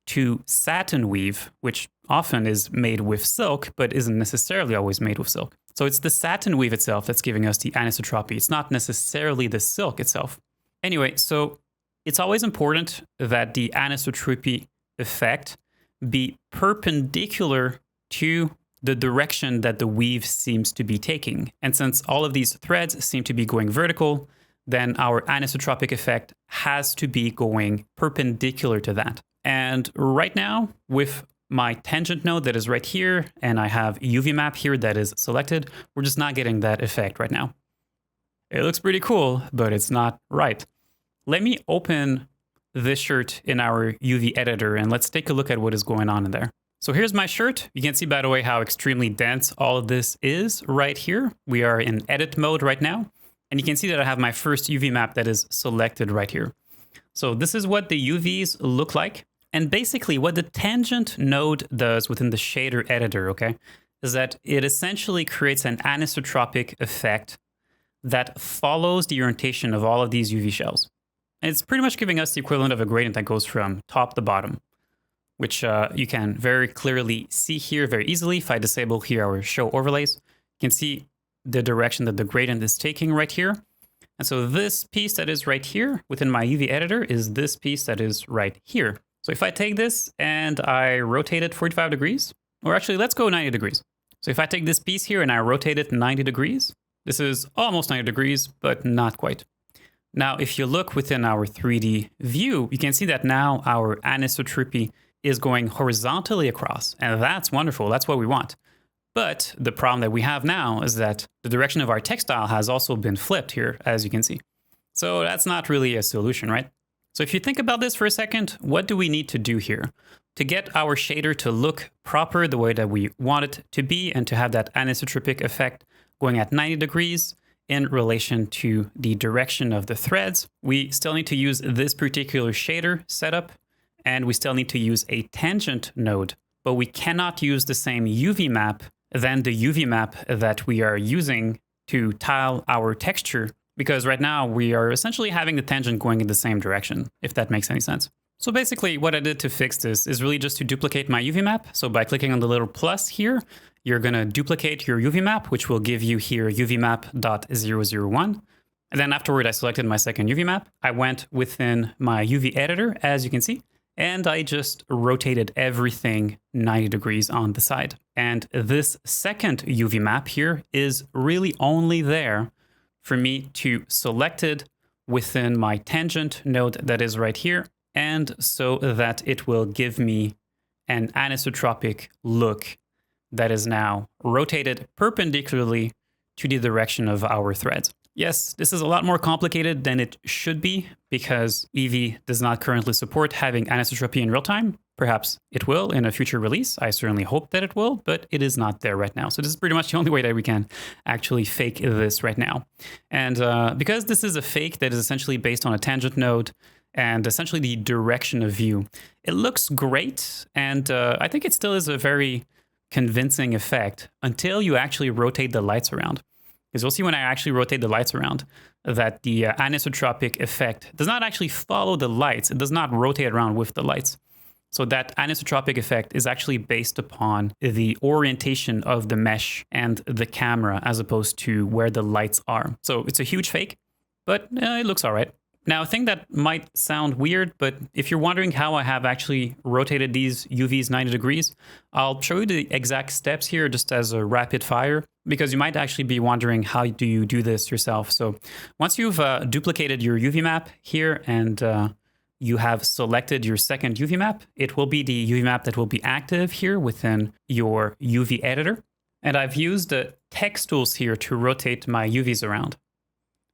to satin weave, which often is made with silk, but isn't necessarily always made with silk. So it's the satin weave itself that's giving us the anisotropy. It's not necessarily the silk itself. Anyway, so it's always important that the anisotropy effect be perpendicular to the direction that the weave seems to be taking. And since all of these threads seem to be going vertical, then our anisotropic effect has to be going perpendicular to that. And right now, with my tangent node that is right here, and I have UV map here that is selected, we're just not getting that effect right now. It looks pretty cool, but it's not right. Let me open this shirt in our UV editor and let's take a look at what is going on in there. So here's my shirt. You can see, by the way, how extremely dense all of this is right here. We are in edit mode right now. And you can see that I have my first UV map that is selected right here. So this is what the UVs look like. And basically what the tangent node does within the shader editor, okay, is that it essentially creates an anisotropic effect that follows the orientation of all of these UV shells. And it's pretty much giving us the equivalent of a gradient that goes from top to bottom, which you can very clearly see here very easily. If I disable here our show overlays, you can see the direction that the gradient is taking right here. And so this piece that is right here within my UV editor is this piece that is right here. So if I take this and I rotate it 45 degrees, or actually let's go 90 degrees. So if I take this piece here and I rotate it 90 degrees, this is almost 90 degrees, but not quite. Now, if you look within our 3D view, you can see that now our anisotropy is going horizontally across, and that's wonderful. That's what we want. But the problem that we have now is that the direction of our textile has also been flipped here, as you can see. So that's not really a solution, right? So if you think about this for a second, what do we need to do here? To get our shader to look proper the way that we want it to be and to have that anisotropic effect going at 90 degrees in relation to the direction of the threads, we still need to use this particular shader setup, and we still need to use a tangent node, but we cannot use the same UV map than the UV map that we are using to tile our texture, because right now we are essentially having the tangent going in the same direction, if that makes any sense. So basically what I did to fix this is really just to duplicate my UV map. So by clicking on the little plus here, you're going to duplicate your UV map, which will give you here UVmap.001. And then afterward, I selected my second UV map. I went within my UV editor, as you can see, and I just rotated everything 90 degrees on the side. And this second UV map here is really only there for me to select it within my tangent node that is right here, and so that it will give me an anisotropic look that is now rotated perpendicularly to the direction of our threads. Yes, this is a lot more complicated than it should be because Eevee does not currently support having anisotropy in real time. Perhaps it will in a future release. I certainly hope that it will, but it is not there right now. So this is pretty much the only way that we can actually fake this right now. And because this is a fake that is essentially based on a tangent node and essentially the direction of view, it looks great. And I think it still is a very convincing effect until you actually rotate the lights around. Because you'll see when I actually rotate the lights around that the anisotropic effect does not actually follow the lights. It does not rotate around with the lights. So that anisotropic effect is actually based upon the orientation of the mesh and the camera as opposed to where the lights are. So it's a huge fake, but it looks all right. Now, a thing that might sound weird, but if you're wondering how I have actually rotated these UVs 90 degrees, I'll show you the exact steps here just as a rapid fire, because you might actually be wondering how do you do this yourself. So once you've duplicated your UV map here and you have selected your second UV map, it will be the UV map that will be active here within your UV editor. And I've used the text tools here to rotate my UVs around.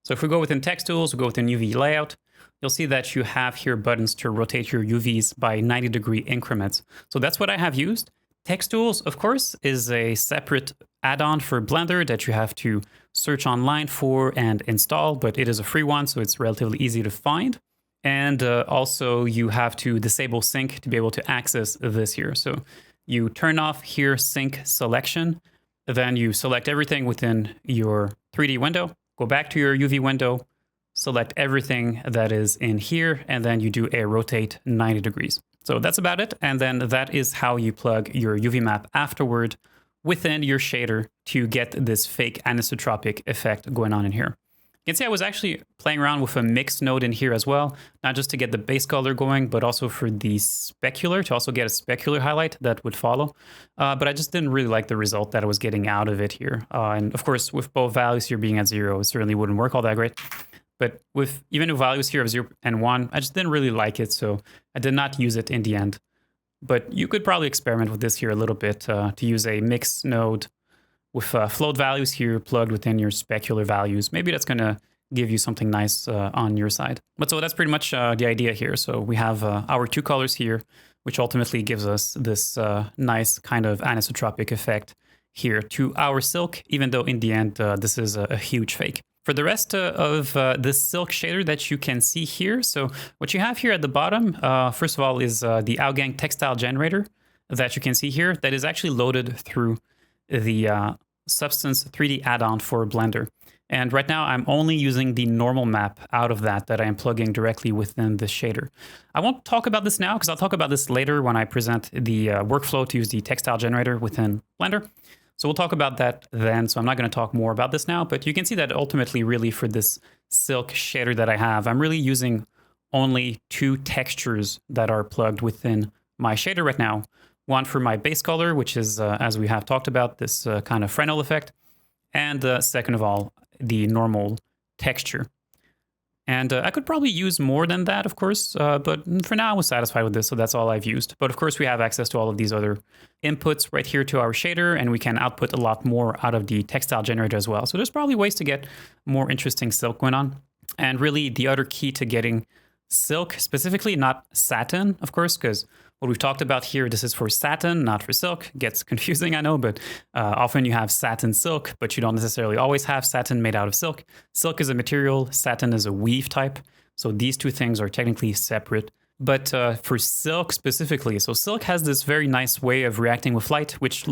So if we go within text tools, we go within UV layout, you'll see that you have here buttons to rotate your UVs by 90 degree increments. So that's what I have used. Text tools, of course, is a separate add-on for Blender that you have to search online for and install, but it is a free one, so it's relatively easy to find. And also you have to disable sync to be able to access this here. So you turn off here sync selection, then you select everything within your 3D window. Go back to your UV window, select everything that is in here, and then you do a rotate 90 degrees. So that's about it. And then that is how you plug your UV map afterward within your shader to get this fake anisotropic effect going on in here. You can see I was actually playing around with a mix node in here as well, not just to get the base color going, but also for the specular, to also get a specular highlight that would follow. But I just didn't really like the result that I was getting out of it here. And of course, with both values here being at 0, it certainly wouldn't work all that great. But with even with values here of 0 and 1, I just didn't really like it, so I did not use it in the end. But you could probably experiment with this here a little bit to use a mix node with float values here plugged within your specular values. Maybe that's going to give you something nice on your side. But so that's pretty much the idea here. So we have our two colors here, which ultimately gives us this nice kind of anisotropic effect here to our silk, even though in the end, this is a huge fake. For the rest of this silk shader that you can see here, so what you have here at the bottom, first of all, is the Outgang textile generator that you can see here that is actually loaded through the Substance 3D add-on for Blender. And right now I'm only using the normal map out of that I am plugging directly within the shader. I won't talk about this now because I'll talk about this later when I present the workflow to use the textile generator within Blender. So we'll talk about that then. So I'm not going to talk more about this now, but you can see that ultimately really for this silk shader that I have, I'm really using only two textures that are plugged within my shader right now. One for my base color, which is, as we have talked about, this kind of Fresnel effect. And second of all, the normal texture. And I could probably use more than that, of course, but for now I was satisfied with this, so that's all I've used. But of course we have access to all of these other inputs right here to our shader, and we can output a lot more out of the textile generator as well. So there's probably ways to get more interesting silk going on. And really the other key to getting silk, specifically not satin, of course, because what we've talked about here, this is for satin, not for silk. Gets confusing, I know, but often you have satin silk, but you don't necessarily always have satin made out of silk. Silk is a material, satin is a weave type. So these two things are technically separate. But for silk specifically, so silk has this very nice way of reacting with light, which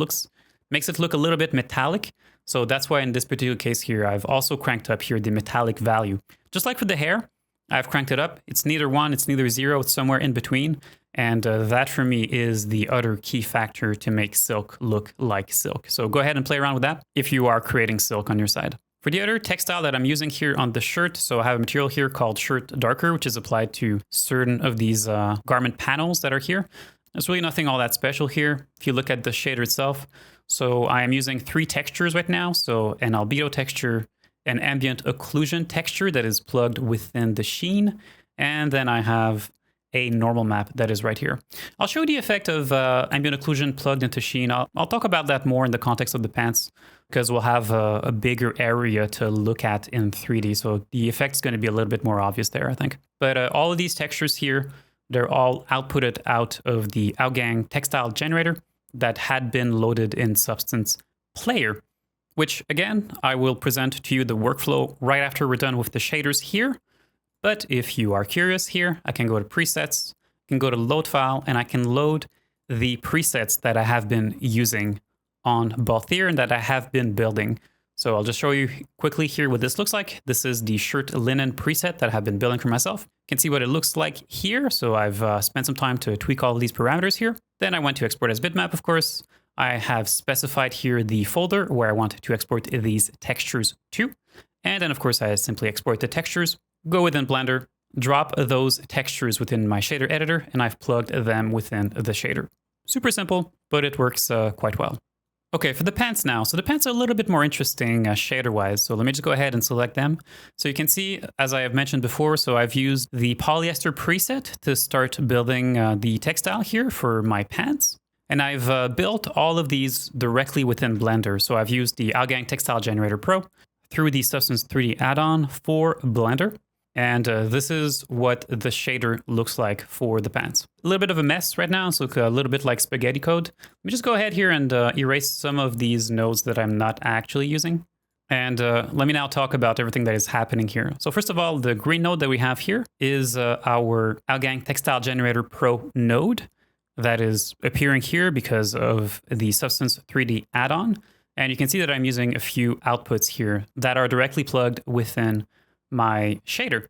makes it look a little bit metallic. So that's why in this particular case here, I've also cranked up here the metallic value. Just like for the hair, I've cranked it up. It's neither 1, it's neither 0, it's somewhere in between. And that for me is the other key factor to make silk look like silk. So go ahead and play around with that if you are creating silk on your side. For the other textile that I'm using here on the shirt, so I have a material here called Shirt Darker, which is applied to certain of these garment panels that are here. There's really nothing all that special here if you look at the shader itself. So I am using 3 textures right now. So an albedo texture, an ambient occlusion texture that is plugged within the sheen, and then I have a normal map that is right here. I'll show you the effect of ambient occlusion plugged into sheen. I'll talk about that more in the context of the pants because we'll have a bigger area to look at in 3D. So the effect's going to be a little bit more obvious there, I think. But all of these textures here, they're all outputted out of the Outgang textile generator that had been loaded in Substance Player, which again, I will present to you the workflow right after we're done with the shaders here. But if you are curious here, I can go to presets, I can go to load file, and I can load the presets that I have been using on Balthier and that I have been building. So I'll just show you quickly here what this looks like. This is the shirt linen preset that I have been building for myself. You can see what it looks like here. So I've spent some time to tweak all of these parameters here. Then I went to export as bitmap, of course. I have specified here the folder where I want to export these textures to. And then of course I simply export the textures, go within Blender, drop those textures within my shader editor, and I've plugged them within the shader. Super simple, but it works quite well. Okay, for the pants now. So the pants are a little bit more interesting shader-wise. So let me just go ahead and select them. So you can see, as I have mentioned before, so I've used the polyester preset to start building the textile here for my pants. And I've built all of these directly within Blender. So I've used the Outgang Textile Generator Pro through the Substance 3D add-on for Blender. And this is what the shader looks like for the pants. A little bit of a mess right now, so a little bit like spaghetti code. Let me just go ahead here and erase some of these nodes that I'm not actually using. And let me now talk about everything that is happening here. So first of all, the green node that we have here is our Outgang Textile Generator Pro node that is appearing here because of the Substance 3D add-on. And you can see that I'm using a few outputs here that are directly plugged within my shader.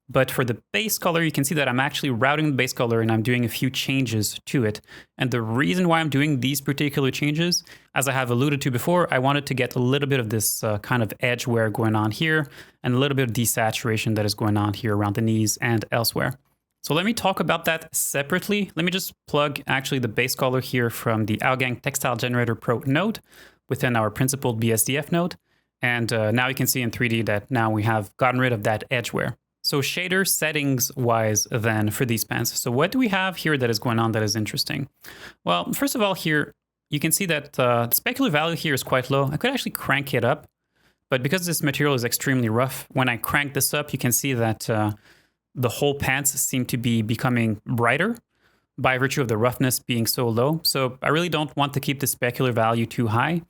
But for the base color, you can see that I'm actually routing the base color and I'm doing a few changes to it. And the reason why I'm doing these particular changes, as I have alluded to before, I wanted to get a little bit of this kind of edge wear going on here and a little bit of desaturation that is going on here around the knees and elsewhere. So let me talk about that separately. Let me just plug actually the base color here from the Outgang Textile Generator Pro node within our principled BSDF node. And now you can see in 3D that now we have gotten rid of that edge wear. So shader settings wise then for these pants. So what do we have here that is going on that is interesting? Well, first of all here, you can see that the specular value here is quite low. I could actually crank it up, but because this material is extremely rough, when I crank this up, you can see that the whole pants seem to be becoming brighter by virtue of the roughness being so low. So I really don't want to keep the specular value too high.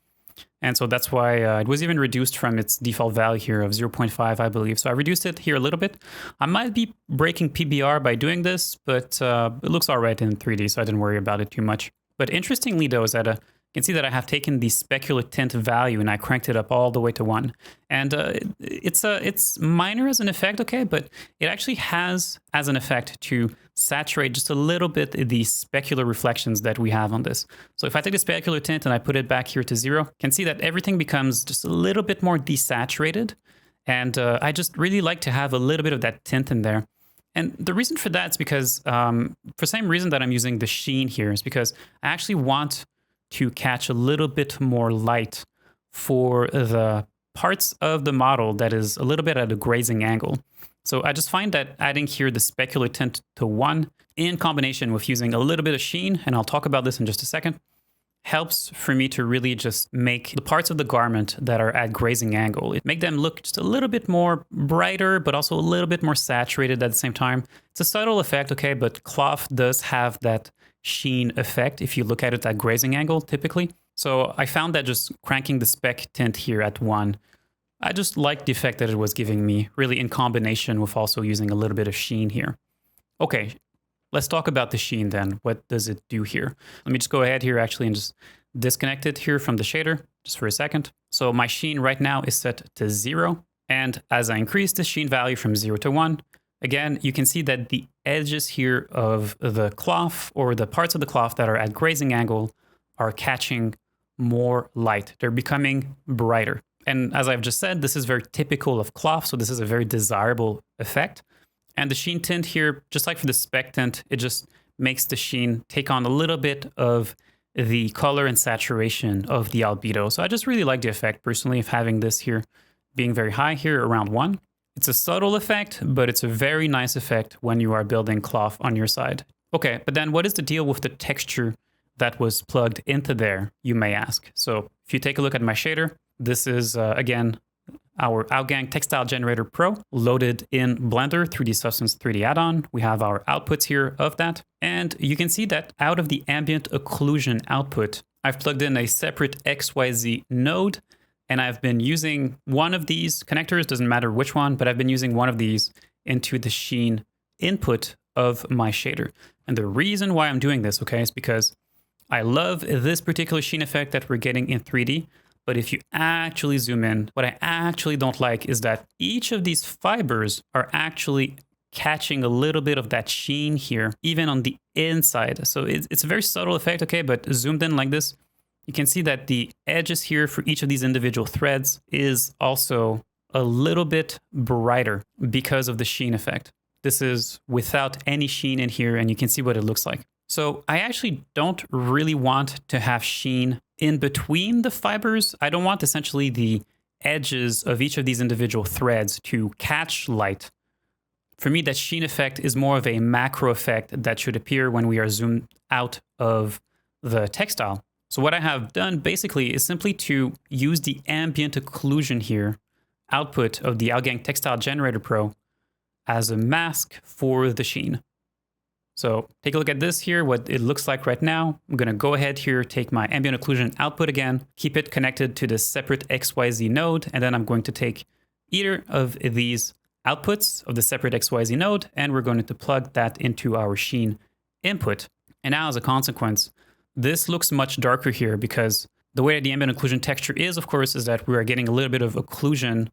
And so that's why it was even reduced from its default value here of 0.5, I believe. So I reduced it here a little bit. I might be breaking PBR by doing this, but it looks all right in 3D, so I didn't worry about it too much. But interestingly, though, is that you can see that I have taken the specular tint value and I cranked it up all the way to 1. And it's minor as an effect, okay, but it actually has as an effect to saturate just a little bit the specular reflections that we have on this. So if I take the specular tint and I put it back here to 0, you can see that everything becomes just a little bit more desaturated. And I just really like to have a little bit of that tint in there. And the reason for that is because for the same reason that I'm using the sheen here is because I actually want to catch a little bit more light for the parts of the model that is a little bit at a grazing angle. So I just find that adding here the specular tint to 1 in combination with using a little bit of sheen, and I'll talk about this in just a second, helps for me to really just make the parts of the garment that are at grazing angle, make them look just a little bit more brighter, but also a little bit more saturated at the same time. It's a subtle effect, okay, but cloth does have that sheen effect if you look at it at grazing angle typically. So I found that just cranking the spec tint here at 1, I just liked the effect that it was giving me, really in combination with also using a little bit of sheen here. Okay, let's talk about the sheen then. What does it do here? Let me just go ahead here actually and just disconnect it here from the shader just for a second. So my sheen right now is set to 0. And as I increase the sheen value from 0 to 1, again, you can see that the edges here of the cloth or the parts of the cloth that are at grazing angle are catching more light. They're becoming brighter. And as I've just said, this is very typical of cloth, so this is a very desirable effect. And the sheen tint here, just like for the spec tint, it just makes the sheen take on a little bit of the color and saturation of the albedo. So I just really like the effect personally of having this here being very high here around 1. It's a subtle effect, but it's a very nice effect when you are building cloth on your side. Okay, but then what is the deal with the texture that was plugged into there, you may ask? So if you take a look at my shader, this is, again, our Outgang Textile Generator Pro loaded in Blender through the Substance 3D add-on. We have our outputs here of that. And you can see that out of the ambient occlusion output, I've plugged in a separate XYZ node, and I've been using one of these connectors, doesn't matter which one, but I've been using one of these into the sheen input of my shader. And the reason why I'm doing this, okay, is because I love this particular sheen effect that we're getting in 3D. But if you actually zoom in, what I actually don't like is that each of these fibers are actually catching a little bit of that sheen here, even on the inside. So it's a very subtle effect, okay? But zoomed in like this, you can see that the edges here for each of these individual threads is also a little bit brighter because of the sheen effect. This is without any sheen in here, and you can see what it looks like. So I actually don't really want to have sheen in between the fibers. I don't want essentially the edges of each of these individual threads to catch light. For me, that sheen effect is more of a macro effect that should appear when we are zoomed out of the textile. So what I have done basically is simply to use the ambient occlusion here, output of the Outgang Textile Generator Pro, as a mask for the sheen. So take a look at this here, what it looks like right now. I'm going to go ahead here, take my ambient occlusion output again, keep it connected to this separate XYZ node, and then I'm going to take either of these outputs of the separate XYZ node, and we're going to plug that into our sheen input. And now as a consequence, this looks much darker here because the way the ambient occlusion texture is, of course, is that we are getting a little bit of occlusion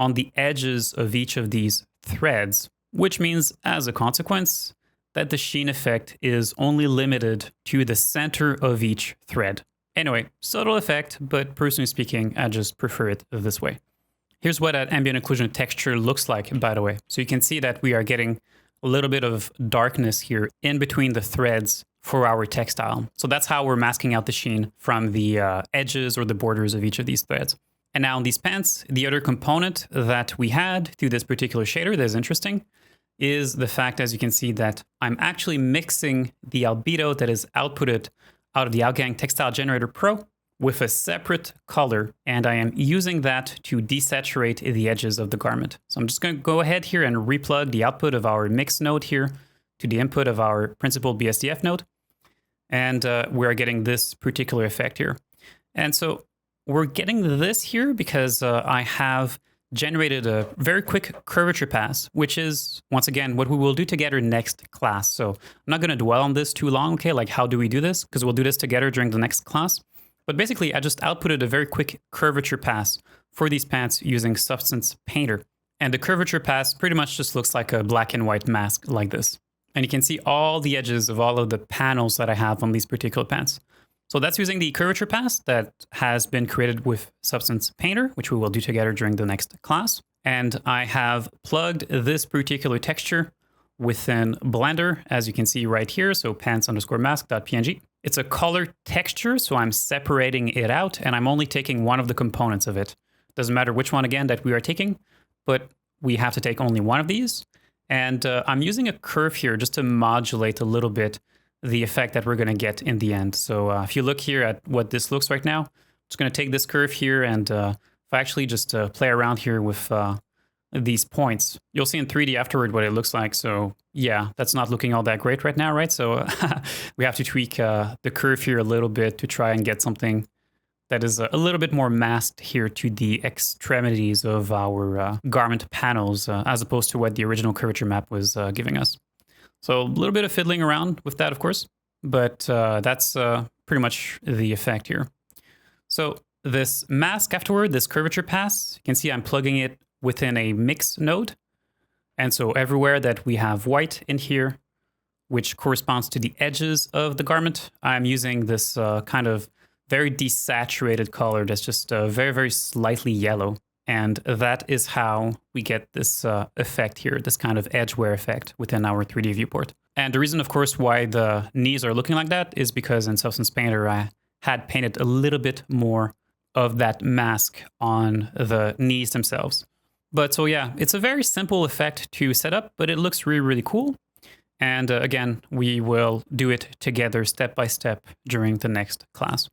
on the edges of each of these threads, which means as a consequence, that the sheen effect is only limited to the center of each thread. Anyway, subtle effect, but personally speaking, I just prefer it this way. Here's what that ambient occlusion texture looks like, by the way. So you can see that we are getting a little bit of darkness here in between the threads for our textile. So that's how we're masking out the sheen from the edges or the borders of each of these threads. And now on these pants, the other component that we had through this particular shader that is interesting is the fact, as you can see, that I'm actually mixing the albedo that is outputted out of the Outgang Textile Generator Pro with a separate color, and I am using that to desaturate the edges of the garment. So I'm just going to go ahead here and replug the output of our mix node here to the input of our principal BSDF node, and we're getting this particular effect here. And so we're getting this here because I have generated a very quick curvature pass, which is, once again, what we will do together next class. So I'm not going to dwell on this too long, okay? Like, how do we do this? Because we'll do this together during the next class. But basically, I just outputted a very quick curvature pass for these pants using Substance Painter. And the curvature pass pretty much just looks like a black and white mask like this. And you can see all the edges of all of the panels that I have on these particular pants. So that's using the curvature pass that has been created with Substance Painter, which we will do together during the next class. And I have plugged this particular texture within Blender, as you can see right here. So pants_mask.png. It's a color texture, so I'm separating it out and I'm only taking one of the components of it. Doesn't matter which one again that we are taking, but we have to take only one of these. And I'm using a curve here just to modulate a little bit the effect that we're going to get in the end. So if you look here at what this looks right now, I'm just going to take this curve here, and if I actually just play around here with these points, you'll see in 3D afterward what it looks like. So yeah, that's not looking all that great right now, right? So we have to tweak the curve here a little bit to try and get something that is a little bit more masked here to the extremities of our garment panels, as opposed to what the original curvature map was giving us. So a little bit of fiddling around with that, of course, but that's pretty much the effect here. So this mask afterward, this curvature pass, you can see I'm plugging it within a mix node. And so everywhere that we have white in here, which corresponds to the edges of the garment, I'm using this kind of very desaturated color that's just very, very slightly yellow. And that is how we get this effect here, this kind of edge wear effect within our 3D viewport. And the reason, of course, why the knees are looking like that is because in Substance Painter, I had painted a little bit more of that mask on the knees themselves. But so yeah, it's a very simple effect to set up, but it looks really, really cool. And again, we will do it together step by step during the next class.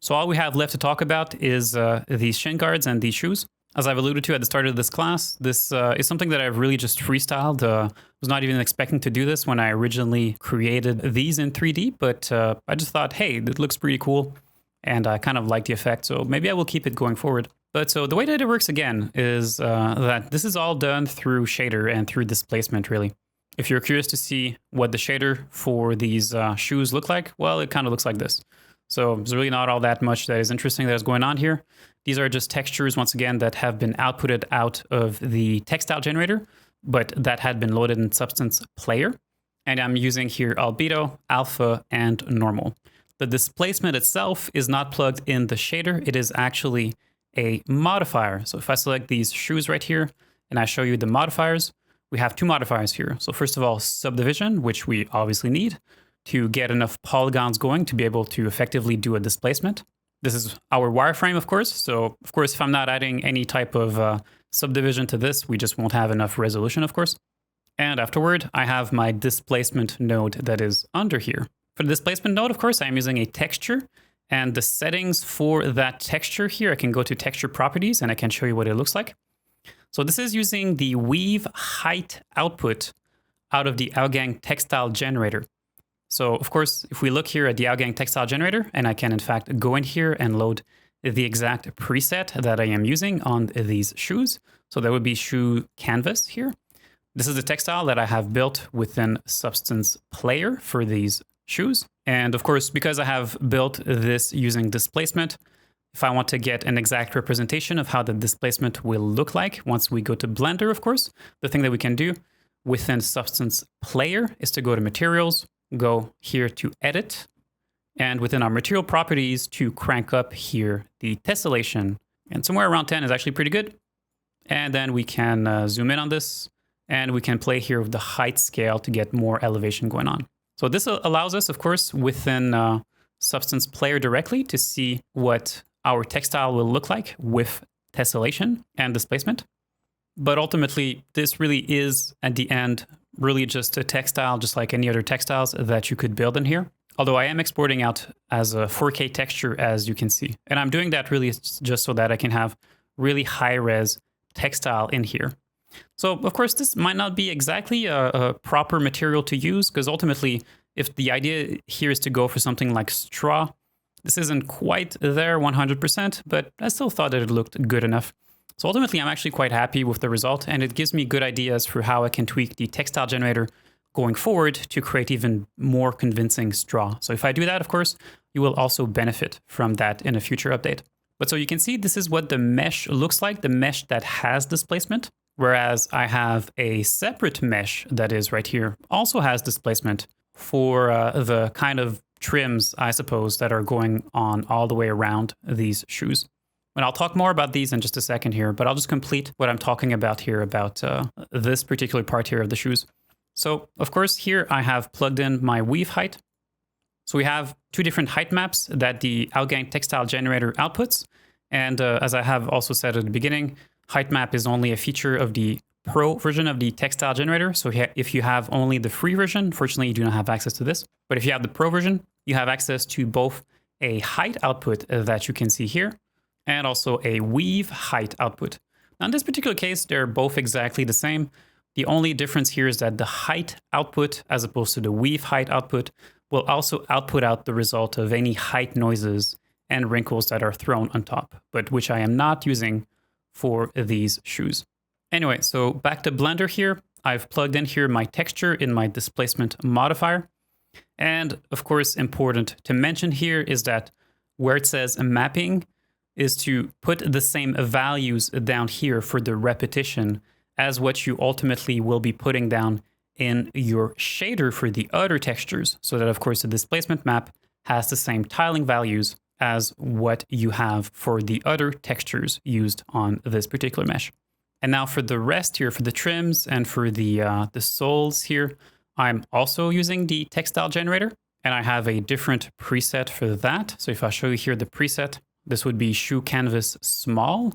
So all we have left to talk about is these shin guards and these shoes. As I've alluded to at the start of this class, this is something that I've really just freestyled. Was not even expecting to do this when I originally created these in 3D, but I just thought, hey, it looks pretty cool, and I kind of like the effect, so maybe I will keep it going forward. But so the way that it works again is that this is all done through shader and through displacement, really. If you're curious to see what the shader for these shoes look like, well, it kind of looks like this. So there's really not all that much that is interesting that is going on here. These are just textures, once again, that have been outputted out of the Textile generator, but that had been loaded in Substance Player. And I'm using here albedo, alpha, and normal. The displacement itself is not plugged in the shader. It is actually a modifier. So if I select these shoes right here and I show you the modifiers, we have two modifiers here. So first of all, subdivision, which we obviously need to get enough polygons going to be able to effectively do a displacement. This is our wireframe, of course. So of course, if I'm not adding any type of subdivision to this, we just won't have enough resolution, of course. And afterward, I have my displacement node that is under here. For the displacement node, of course, I'm using a texture, and the settings for that texture here, I can go to texture properties and I can show you what it looks like. So this is using the weave height output out of the Outgang Textile generator. So of course, if we look here at the Outgang Textile generator, and I can in fact go in here and load the exact preset that I am using on these shoes. So that would be shoe canvas here. This is the textile that I have built within Substance Player for these shoes. And of course, because I have built this using displacement, if I want to get an exact representation of how the displacement will look like once we go to Blender, of course, the thing that we can do within Substance Player is to go to Materials, go here to Edit, and within our material properties to crank up here the tessellation. And somewhere around 10 is actually pretty good. And then we can zoom in on this, and we can play here with the height scale to get more elevation going on. So this allows us, of course, within Substance Player directly to see what our textile will look like with tessellation and displacement. But ultimately, this really is, at the end, really just a textile, just like any other textiles that you could build in here. Although I am exporting out as a 4K texture, as you can see. And I'm doing that really just so that I can have really high-res textile in here. So, of course, this might not be exactly a proper material to use, because ultimately, if the idea here is to go for something like straw, this isn't quite there 100%, but I still thought that it looked good enough. So ultimately, I'm actually quite happy with the result, and it gives me good ideas for how I can tweak the textile generator going forward to create even more convincing straw. So if I do that, of course, you will also benefit from that in a future update. But so you can see this is what the mesh looks like, the mesh that has displacement, whereas I have a separate mesh that is right here, also has displacement for the kind of trims, I suppose, that are going on all the way around these shoes. And I'll talk more about these in just a second here, but I'll just complete what I'm talking about here about this particular part here of the shoes. So, of course, here I have plugged in my weave height. So we have two different height maps that the Outgang Textile generator outputs. And as I have also said at the beginning, height map is only a feature of the Pro version of the Textile generator. So if you have only the free version, unfortunately, you do not have access to this. But if you have the Pro version, you have access to both a height output that you can see here and also a weave height output. Now, in this particular case, they're both exactly the same. The only difference here is that the height output, as opposed to the weave height output, will also output out the result of any height noises and wrinkles that are thrown on top, but which I am not using for these shoes. Anyway, so back to Blender here. I've plugged in here my texture in my displacement modifier. And of course, important to mention here is that where it says mapping is to put the same values down here for the repetition as what you ultimately will be putting down in your shader for the other textures, so that of course the displacement map has the same tiling values as what you have for the other textures used on this particular mesh. And now for the rest here, for the trims and for the soles here, I'm also using the Textile generator, and I have a different preset for that. So if I show you here the preset, this would be shoe canvas small.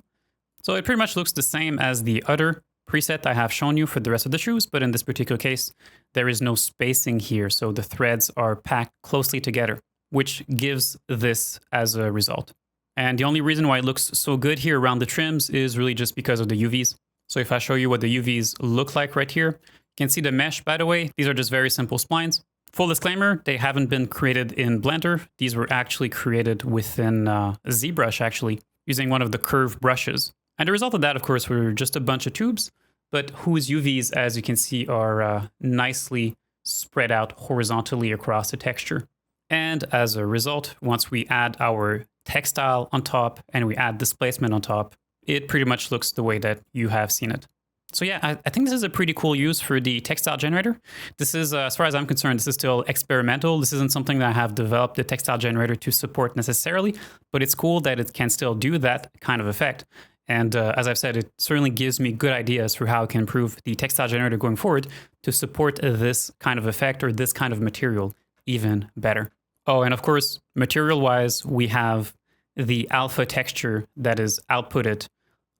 So it pretty much looks the same as the other preset I have shown you for the rest of the shoes, but in this particular case, there is no spacing here. So the threads are packed closely together, which gives this as a result. And the only reason why it looks so good here around the trims is really just because of the UVs. So if I show you what the UVs look like right here, you can see the mesh, by the way. These are just very simple splines. Full disclaimer, they haven't been created in Blender. These were actually created within ZBrush, actually, using one of the curve brushes. And the result of that, of course, were just a bunch of tubes, but whose UVs, as you can see, are nicely spread out horizontally across the texture. And as a result, once we add our textile on top and we add displacement on top, it pretty much looks the way that you have seen it. So yeah, I think this is a pretty cool use for the Textile generator. This is, as far as I'm concerned, this is still experimental. This isn't something that I have developed the Textile generator to support necessarily, but it's cool that it can still do that kind of effect. And as I've said, it certainly gives me good ideas for how I can improve the Textile generator going forward to support this kind of effect or this kind of material even better. Oh, and of course, material-wise, we have the alpha texture that is outputted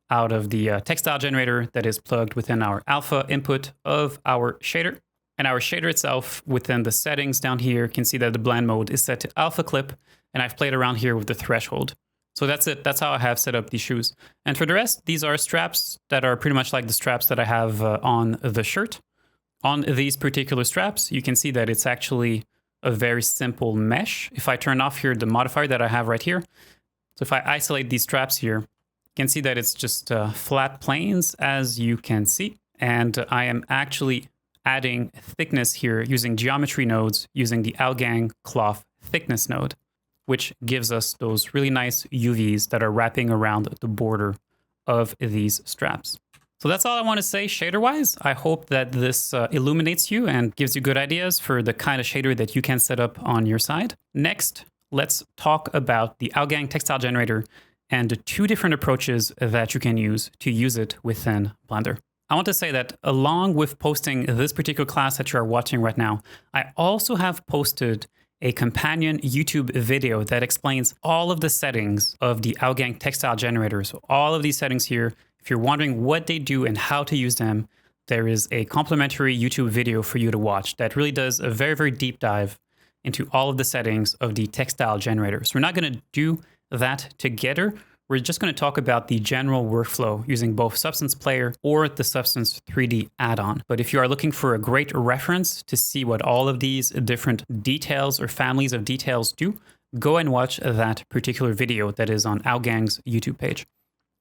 out of the Textile generator that is plugged within our alpha input of our shader. And our shader itself, within the settings down here, can see that the blend mode is set to alpha clip, and I've played around here with the threshold. So that's it. That's how I have set up these shoes. And for the rest, these are straps that are pretty much like the straps that I have on the shirt. On these particular straps, you can see that it's actually a very simple mesh. If I turn off here the modifier that I have right here, so if I isolate these straps here, you can see that it's just flat planes, as you can see. And I am actually adding thickness here using geometry nodes using the Outgang cloth thickness node, which gives us those really nice UVs that are wrapping around the border of these straps. So that's all I want to say shader-wise. I hope that this illuminates you and gives you good ideas for the kind of shader that you can set up on your side. Next, let's talk about the Outgang Textile generator and the two different approaches that you can use to use it within Blender. I want to say that along with posting this particular class that you are watching right now, I also have posted a companion YouTube video that explains all of the settings of the Outgang Textile generator. So all of these settings here, if you're wondering what they do and how to use them, there is a complimentary YouTube video for you to watch that really does a very, very deep dive into all of the settings of the Textile generator. So we're not going to do that together. We're just going to talk about the general workflow using both Substance Player or the Substance 3D add-on. But if you are looking for a great reference to see what all of these different details or families of details do, go and watch that particular video that is on Outgang's YouTube page.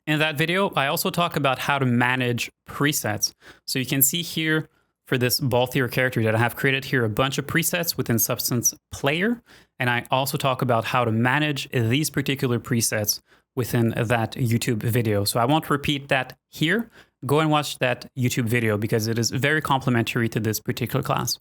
In that video, I also talk about how to manage presets. So you can see here for this ball theory character that I have created here a bunch of presets within Substance Player. And I also talk about how to manage these particular presets within that YouTube video. So I won't repeat that here. Go and watch that YouTube video because it is very complementary to this particular class.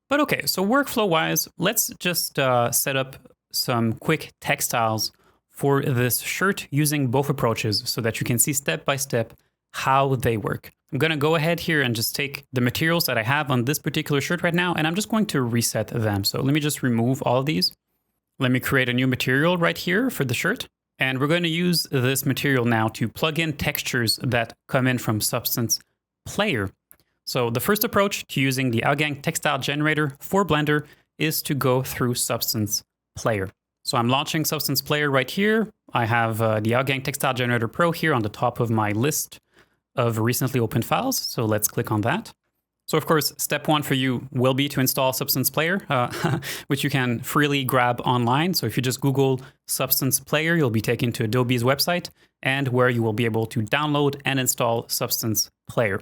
But okay, so workflow-wise, let's just set up some quick textiles for this shirt using both approaches so that you can see step by step how they work. I'm going to go ahead here and just take the materials that I have on this particular shirt right now, and I'm just going to reset them. So let me just remove all of these. Let me create a new material right here for the shirt. And we're going to use this material now to plug in textures that come in from Substance Player. So the first approach to using the Outgang Textile generator for Blender is to go through Substance Player. So I'm launching Substance Player right here. I have the Outgang Textile Generator Pro here on the top of my list of recently opened files. So let's click on that. So of course, step one for you will be to install Substance Player, which you can freely grab online. So if you just Google Substance Player, you'll be taken to Adobe's website and where you will be able to download and install Substance Player.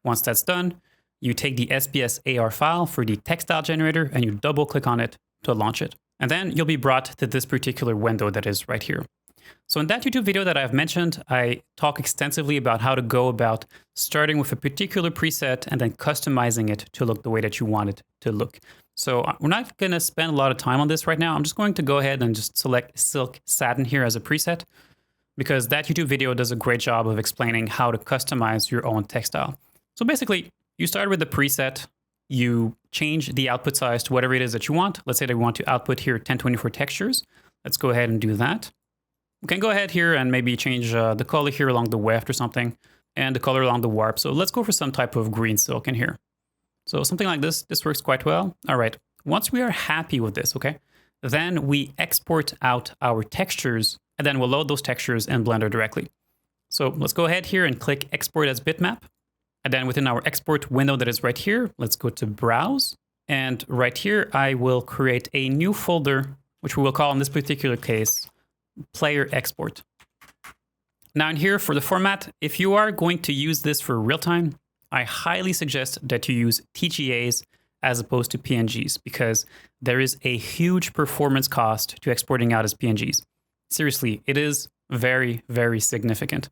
Once that's done, you take the SBS AR file for the textile generator and you double click on it to launch it. And then you'll be brought to this particular window that is right here. So in that YouTube video that I've mentioned, I talk extensively about how to go about starting with a particular preset and then customizing it to look the way that you want it to look. So we're not going to spend a lot of time on this right now. I'm just going to go ahead and just select Silk Satin here as a preset because that YouTube video does a great job of explaining how to customize your own textile. So basically, you start with the preset, you change the output size to whatever it is that you want. Let's say that we want to output here 1024 textures. Let's go ahead and do that. We can go ahead here and maybe change the color here along the weft or something, and the color along the warp. So let's go for some type of green silk in here. So something like this works quite well. All right, once we are happy with this, okay, then we export out our textures, and then we'll load those textures in Blender directly. So let's go ahead here and click Export as Bitmap. And then within our export window that is right here, let's go to Browse. And right here, I will create a new folder, which we will call in this particular case, Player Export. Now in here for the format, if you are going to use this for real time, I highly suggest that you use TGAs as opposed to PNGs because there is a huge performance cost to exporting out as PNGs. Seriously, it is very, very significant.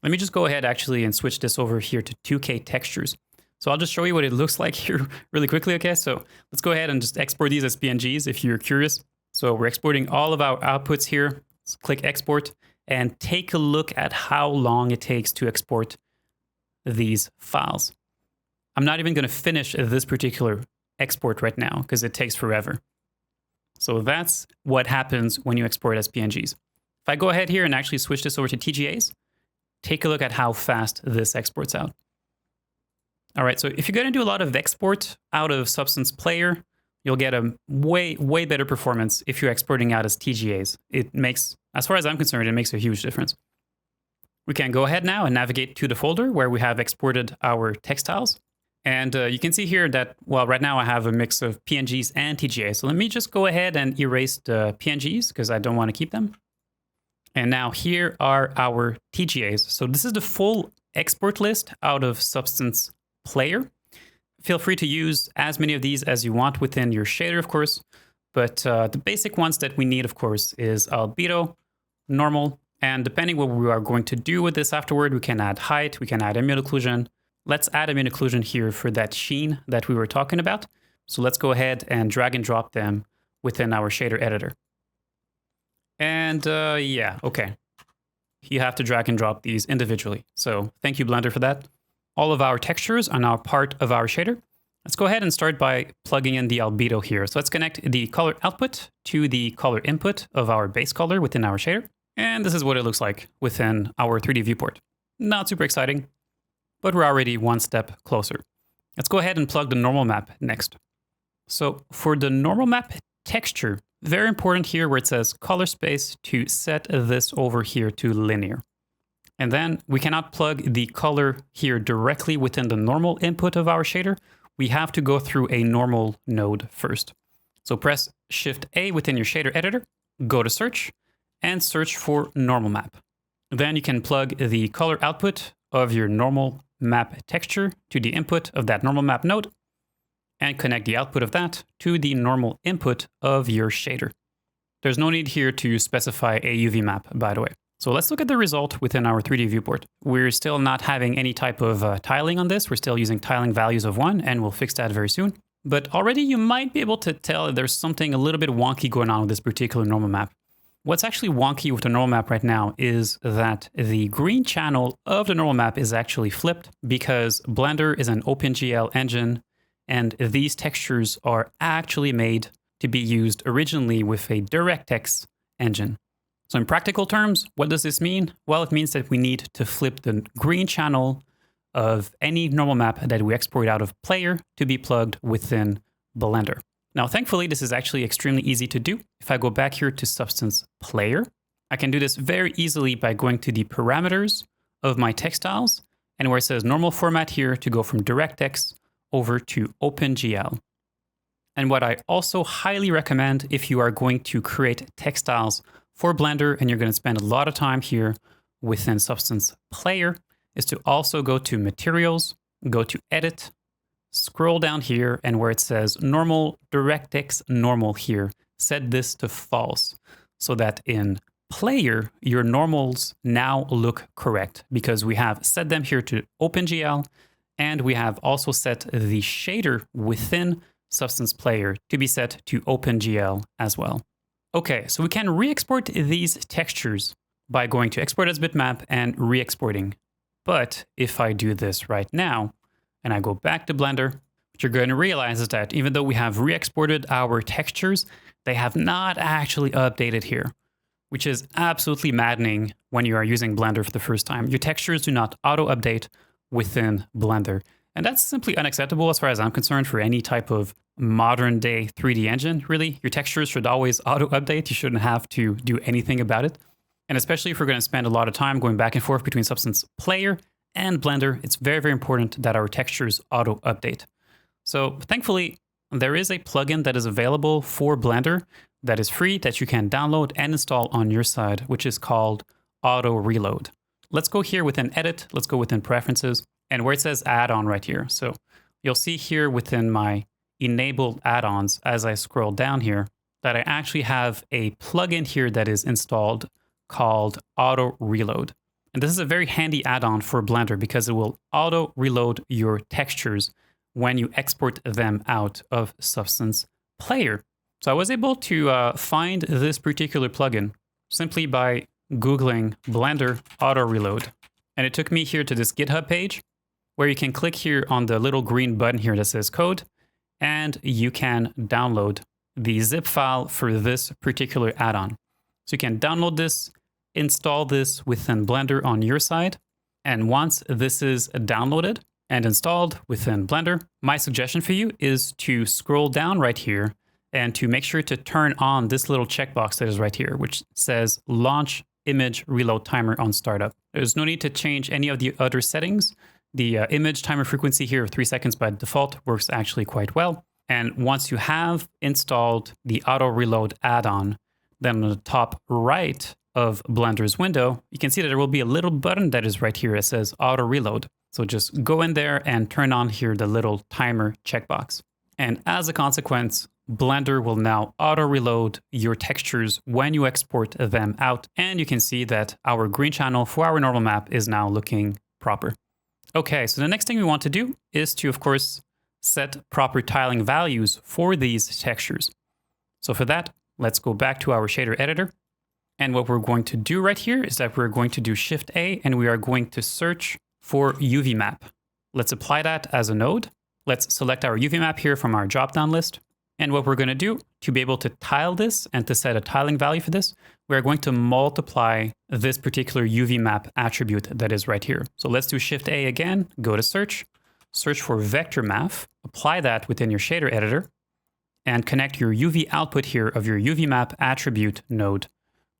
Let me just go ahead actually and switch this over here to 2K textures. So I'll just show you what it looks like here really quickly, okay? So let's go ahead and just export these as PNGs if you're curious. So we're exporting all of our outputs here. Let's click Export and take a look at how long it takes to export these files. I'm not even going to finish this particular export right now because it takes forever. So that's what happens when you export as PNGs. If I go ahead here and actually switch this over to TGAs, take a look at how fast this exports out. All right, so if you're going to do a lot of export out of Substance Player, you'll get a way, way better performance if you're exporting out as TGAs. It makes, as far as I'm concerned, it makes a huge difference. We can go ahead now and navigate to the folder where we have exported our textiles. And you can see here that, well, right now I have a mix of PNGs and TGAs. So let me just go ahead and erase the PNGs because I don't want to keep them. And now here are our TGAs. So this is the full export list out of Substance Player. Feel free to use as many of these as you want within your shader, of course. But the basic ones that we need, of course, is albedo, normal, and depending what we are going to do with this afterward, we can add height, we can add ambient occlusion. Let's add ambient occlusion here for that sheen that we were talking about. So let's go ahead and drag and drop them within our shader editor. And yeah, okay. You have to drag and drop these individually. So thank you, Blender, for that. All of our textures are now part of our shader. Let's go ahead and start by plugging in the albedo here. So let's connect the color output to the color input of our base color within our shader. And this is what it looks like within our 3D viewport. Not super exciting, but we're already one step closer. Let's go ahead and plug the normal map next. So for the normal map texture, very important here where it says color space to set this over here to linear. And then we cannot plug the color here directly within the normal input of our shader. We have to go through a normal node first. So press Shift A within your shader editor, go to search, and search for normal map. Then you can plug the color output of your normal map texture to the input of that normal map node, and connect the output of that to the normal input of your shader. There's no need here to specify a UV map, by the way. So let's look at the result within our 3D viewport. We're still not having any type of tiling on this. We're still using tiling values of 1, and we'll fix that very soon. But already you might be able to tell that there's something a little bit wonky going on with this particular normal map. What's actually wonky with the normal map right now is that the green channel of the normal map is actually flipped because Blender is an OpenGL engine, and these textures are actually made to be used originally with a DirectX engine. So in practical terms, what does this mean? Well, it means that we need to flip the green channel of any normal map that we export out of Player to be plugged within Blender. Now, thankfully, this is actually extremely easy to do. If I go back here to Substance Player, I can do this very easily by going to the parameters of my textiles and where it says normal format here to go from DirectX over to OpenGL. And what I also highly recommend if you are going to create textiles for Blender and you're going to spend a lot of time here within Substance Player is to also go to Materials, go to Edit, scroll down here, and where it says normal, DirectX normal here, set this to false so that in Player, your normals now look correct because we have set them here to OpenGL and we have also set the shader within Substance Player to be set to OpenGL as well. Okay, so we can re-export these textures by going to Export as Bitmap and re-exporting. But if I do this right now, and I go back to Blender, what you're going to realize is that even though we have re-exported our textures, they have not actually updated here, which is absolutely maddening when you are using Blender for the first time. Your textures do not auto-update within Blender. And that's simply unacceptable as far as I'm concerned for any type of modern day 3D engine, really. Your textures should always auto-update. You shouldn't have to do anything about it. And especially if we're going to spend a lot of time going back and forth between Substance Player and Blender, it's very, very important that our textures auto-update. So thankfully, there is a plugin that is available for Blender that is free that you can download and install on your side, which is called Auto Reload. Let's go here within Edit, let's go within Preferences, and where it says Add-on right here. So you'll see here within my enabled add-ons as I scroll down here that I actually have a plugin here that is installed called Auto Reload. And this is a very handy add-on for Blender because it will auto reload your textures when you export them out of Substance Player. So I was able to find this particular plugin simply by Googling Blender Auto Reload. And it took me here to this GitHub page where you can click here on the little green button here that says code, and you can download the zip file for this particular add-on. So you can download this, install this within Blender on your side. And once this is downloaded and installed within Blender, my suggestion for you is to scroll down right here and to make sure to turn on this little checkbox that is right here, which says Launch Image Reload Timer on Startup. There's no need to change any of the other settings. The image timer frequency here of 3 seconds by default works actually quite well. And once you have installed the Auto Reload add-on, then on the top right of Blender's window, you can see that there will be a little button that is right here that says Auto Reload. So just go in there and turn on here the little timer checkbox. And as a consequence, Blender will now auto reload your textures when you export them out. And you can see that our green channel for our normal map is now looking proper. Okay, so the next thing we want to do is to, of course, set proper tiling values for these textures. So for that, let's go back to our shader editor. And what we're going to do right here is that we're going to do Shift A and we are going to search for UV map. Let's apply that as a node. Let's select our UV map here from our drop-down list. And what we're going to do to be able to tile this and to set a tiling value for this, we're going to multiply this particular UV map attribute that is right here. So let's do Shift A again, go to search, search for vector map, apply that within your shader editor, and connect your UV output here of your UV map attribute node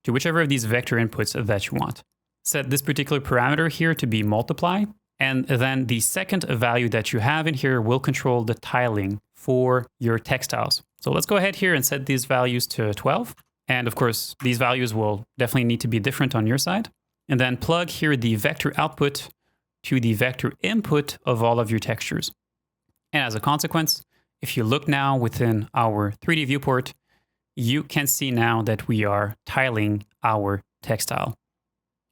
to whichever of these vector inputs that you want. Set this particular parameter here to be multiply, and then the second value that you have in here will control the tiling for your textiles. So let's go ahead here and set these values to 12. And of course, these values will definitely need to be different on your side. And then plug here the vector output to the vector input of all of your textures. And as a consequence, if you look now within our 3D viewport, you can see now that we are tiling our textile.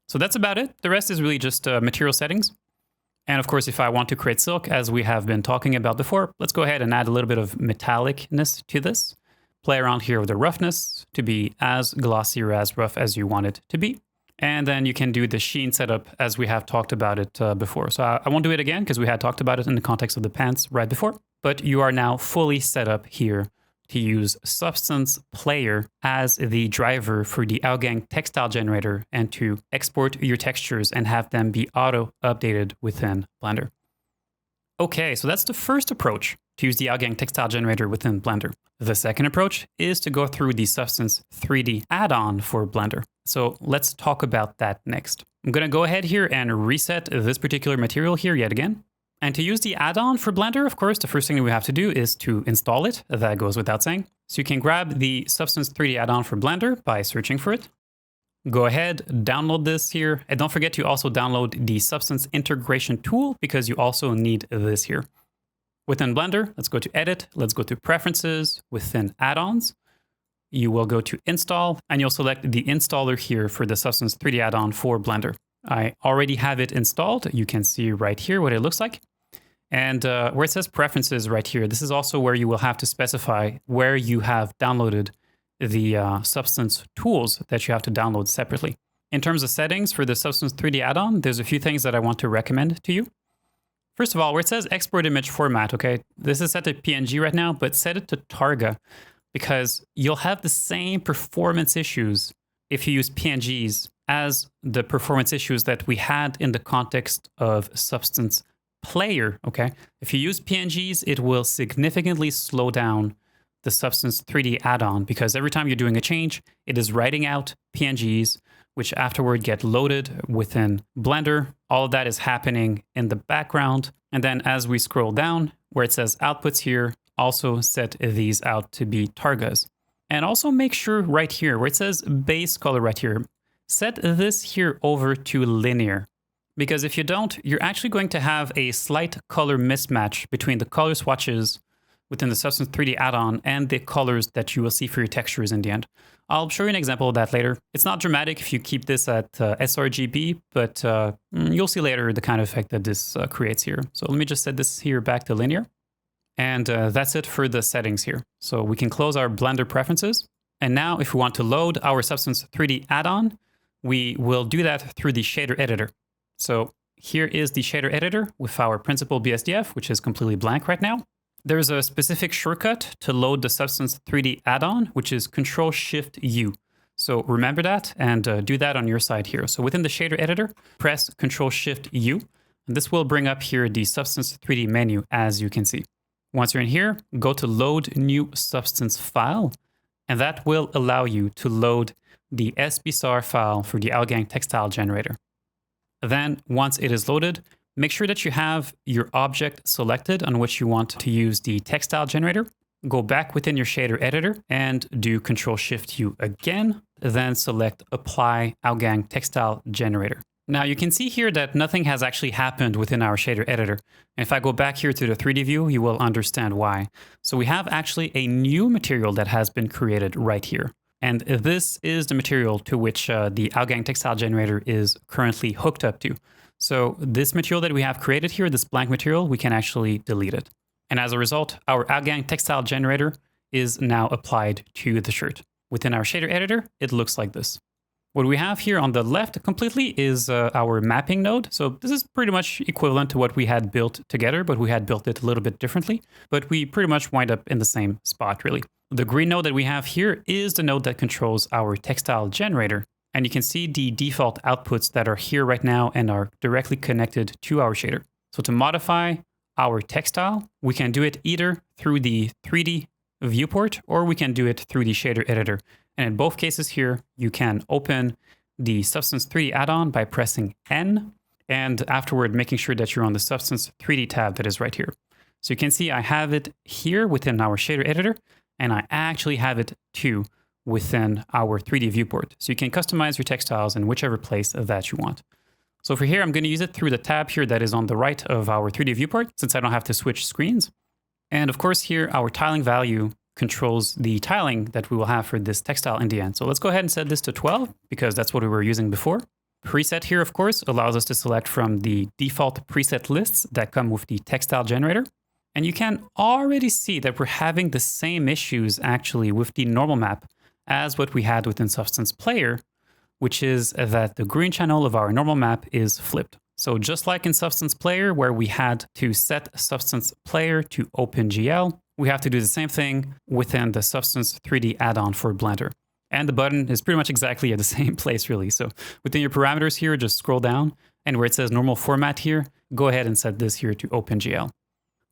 So that's about it. The rest is really just material settings. And of course, if I want to create silk, as we have been talking about before, let's go ahead and add a little bit of metallicness to this. Play around here with the roughness to be as glossy or as rough as you want it to be. And then you can do the sheen setup as we have talked about it before. So I won't do it again because we had talked about it in the context of the pants right before. But you are now fully set up here to use Substance Player as the driver for the Outgang textile generator and to export your textures and have them be auto-updated within Blender. Okay, so that's the first approach, to use the Outgang textile generator within Blender. The second approach is to go through the Substance 3D add-on for Blender. So let's talk about that next. I'm going to go ahead here and reset this particular material here yet again. And to use the add-on for Blender, of course, the first thing that we have to do is to install it. That goes without saying. So you can grab the Substance 3D add-on for Blender by searching for it. Go ahead, download this here. And don't forget to also download the Substance Integration Tool because you also need this here. Within Blender, let's go to Edit. Let's go to Preferences. Within Add-ons, you will go to Install and you'll select the installer here for the Substance 3D add-on for Blender. I already have it installed. You can see right here what it looks like. And where it says Preferences right here, this is also where you will have to specify where you have downloaded the Substance tools that you have to download separately. In terms of settings for the Substance 3D add-on, there's a few things that I want to recommend to you. First of all, where it says Export Image Format, okay, this is set to PNG right now, but set it to Targa because you'll have the same performance issues if you use PNGs as the performance issues that we had in the context of Substance Player, okay? If you use PNGs, it will significantly slow down the Substance 3D add-on because every time you're doing a change, it is writing out PNGs, which afterward get loaded within Blender. All of that is happening in the background. And then as we scroll down, where it says Outputs here, also set these out to be Targas. And also make sure right here, where it says Base Color right here, set this here over to Linear. Because if you don't, you're actually going to have a slight color mismatch between the color swatches within the Substance 3D add-on and the colors that you will see for your textures in the end. I'll show you an example of that later. It's not dramatic if you keep this at sRGB, but you'll see later the kind of effect that this creates here. So let me just set this here back to linear. And that's it for the settings here. So we can close our Blender preferences. And now if we want to load our Substance 3D add-on, we will do that through the shader editor. So here is the shader editor with our principal BSDF, which is completely blank right now. There's a specific shortcut to load the Substance 3D add-on, which is Control-Shift-U. So remember that and do that on your side here. So within the shader editor, press Control-Shift-U, and this will bring up here the Substance 3D menu, as you can see. Once you're in here, go to Load New Substance File, and that will allow you to load the SBSAR file for the Outgang textile generator. Then, once it is loaded, make sure that you have your object selected on which you want to use the textile generator. Go back within your shader editor and do Control-Shift-U again, then select Apply Outgang textile generator. Now you can see here that nothing has actually happened within our shader editor. And if I go back here to the 3D view, you will understand why. So we have actually a new material that has been created right here. And this is the material to which the Outgang textile generator is currently hooked up to. So this material that we have created here, this blank material, we can actually delete it. And as a result, our Outgang textile generator is now applied to the shirt. Within our shader editor, it looks like this. What we have here on the left completely is our mapping node. So this is pretty much equivalent to what we had built together, but we had built it a little bit differently. But we pretty much wind up in the same spot, really. The green node that we have here is the node that controls our textile generator. And you can see the default outputs that are here right now and are directly connected to our shader. So to modify our textile, we can do it either through the 3D viewport or we can do it through the shader editor. And in both cases here, you can open the Substance 3D add-on by pressing N and afterward making sure that you're on the Substance 3D tab that is right here. So you can see I have it here within our shader editor and I actually have it too within our 3D viewport. So you can customize your textiles in whichever place that you want. So for here, I'm going to use it through the tab here that is on the right of our 3D viewport since I don't have to switch screens. And of course here, our tiling value controls the tiling that we will have for this textile in the end. So let's go ahead and set this to 12 because that's what we were using before. Preset here, of course, allows us to select from the default preset lists that come with the textile generator. And you can already see that we're having the same issues actually with the normal map as what we had within Substance Player, which is that the green channel of our normal map is flipped. So just like in Substance Player, where we had to set Substance Player to OpenGL, we have to do the same thing within the Substance 3D add-on for Blender. And the button is pretty much exactly at the same place, really. So within your parameters here, just scroll down, and where it says normal format here, go ahead and set this here to OpenGL.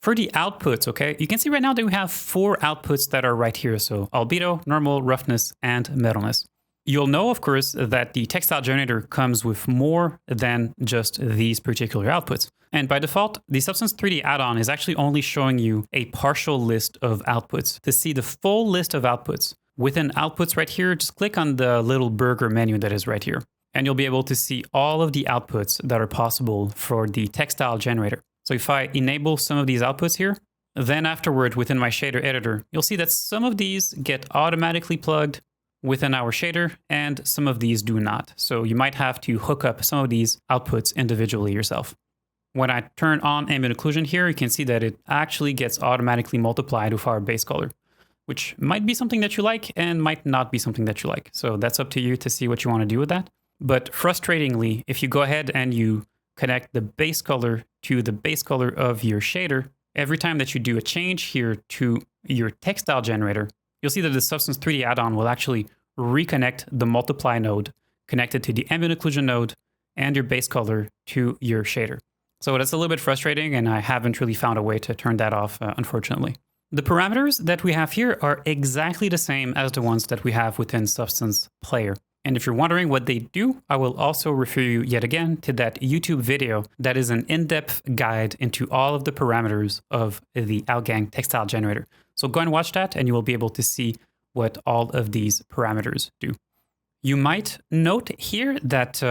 For the outputs, okay, you can see right now that we have 4 outputs that are right here. So albedo, normal, roughness, and metalness. You'll know, of course, that the textile generator comes with more than just these particular outputs. And by default, the Substance 3D add-on is actually only showing you a partial list of outputs. To see the full list of outputs, within outputs right here, just click on the little burger menu that is right here. And you'll be able to see all of the outputs that are possible for the textile generator. So if I enable some of these outputs here, then afterward within my shader editor, you'll see that some of these get automatically plugged within our shader and some of these do not. So you might have to hook up some of these outputs individually yourself. When I turn on ambient occlusion here, you can see that it actually gets automatically multiplied with our base color, which might be something that you like and might not be something that you like. So that's up to you to see what you want to do with that. But frustratingly, if you go ahead and you connect the base color to the base color of your shader, every time that you do a change here to your textile generator, you'll see that the Substance 3D add-on will actually reconnect the multiply node connected to the ambient occlusion node and your base color to your shader. So that's a little bit frustrating, and I haven't really found a way to turn that off, unfortunately. The parameters that we have here are exactly the same as the ones that we have within Substance Player. And if you're wondering what they do, I will also refer you yet again to that YouTube video that is an in-depth guide into all of the parameters of the Outgang textile generator. So go and watch that and you will be able to see what all of these parameters do. You might note here that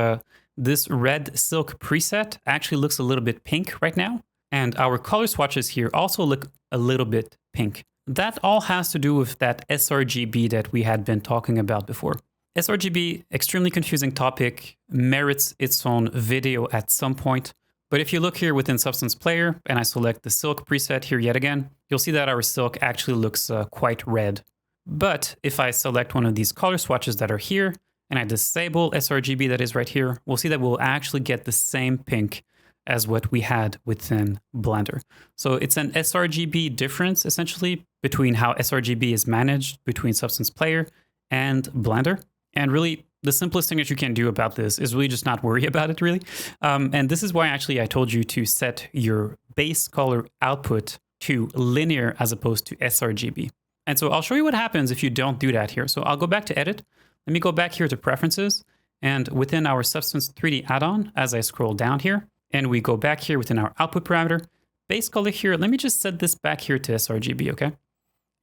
this red silk preset actually looks a little bit pink right now. And our color swatches here also look a little bit pink. That all has to do with that sRGB that we had been talking about before. sRGB, extremely confusing topic, merits its own video at some point. But if you look here within Substance Player and I select the silk preset here yet again, you'll see that our silk actually looks quite red. But if I select one of these color swatches that are here and I disable sRGB that is right here, we'll see that we'll actually get the same pink as what we had within Blender. So it's an sRGB difference essentially between how sRGB is managed between Substance Player and Blender. And really, the simplest thing that you can do about this is really just not worry about it, really. And this is why actually I told you to set your base color output to linear as opposed to sRGB. And so I'll show you what happens if you don't do that here. So I'll go back to Edit. Let me go back here to Preferences. And within our Substance 3D add-on, as I scroll down here, and we go back here within our output parameter, base color here, let me just set this back here to sRGB, okay?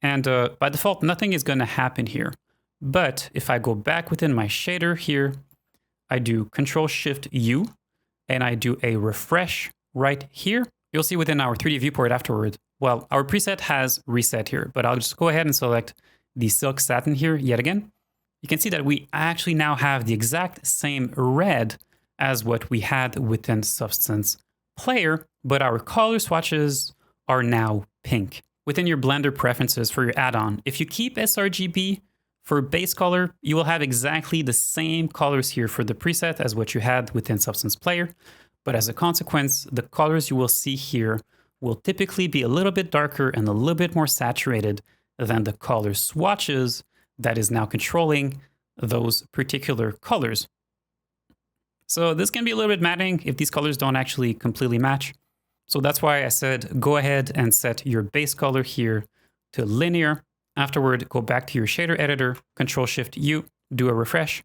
And by default, nothing is going to happen here. But if I go back within my shader here, I do Control-Shift-U, and I do a refresh right here. You'll see within our 3D viewport afterward, well, our preset has reset here, but I'll just go ahead and select the silk satin here yet again. You can see that we actually now have the exact same red as what we had within Substance Player, but our color swatches are now pink. Within your Blender preferences for your add-on, if you keep sRGB for base color, you will have exactly the same colors here for the preset as what you had within Substance Player. But as a consequence, the colors you will see here will typically be a little bit darker and a little bit more saturated than the color swatches that is now controlling those particular colors. So this can be a little bit maddening if these colors don't actually completely match. So that's why I said go ahead and set your base color here to linear. Afterward, go back to your shader editor, Control-Shift-U, do a refresh.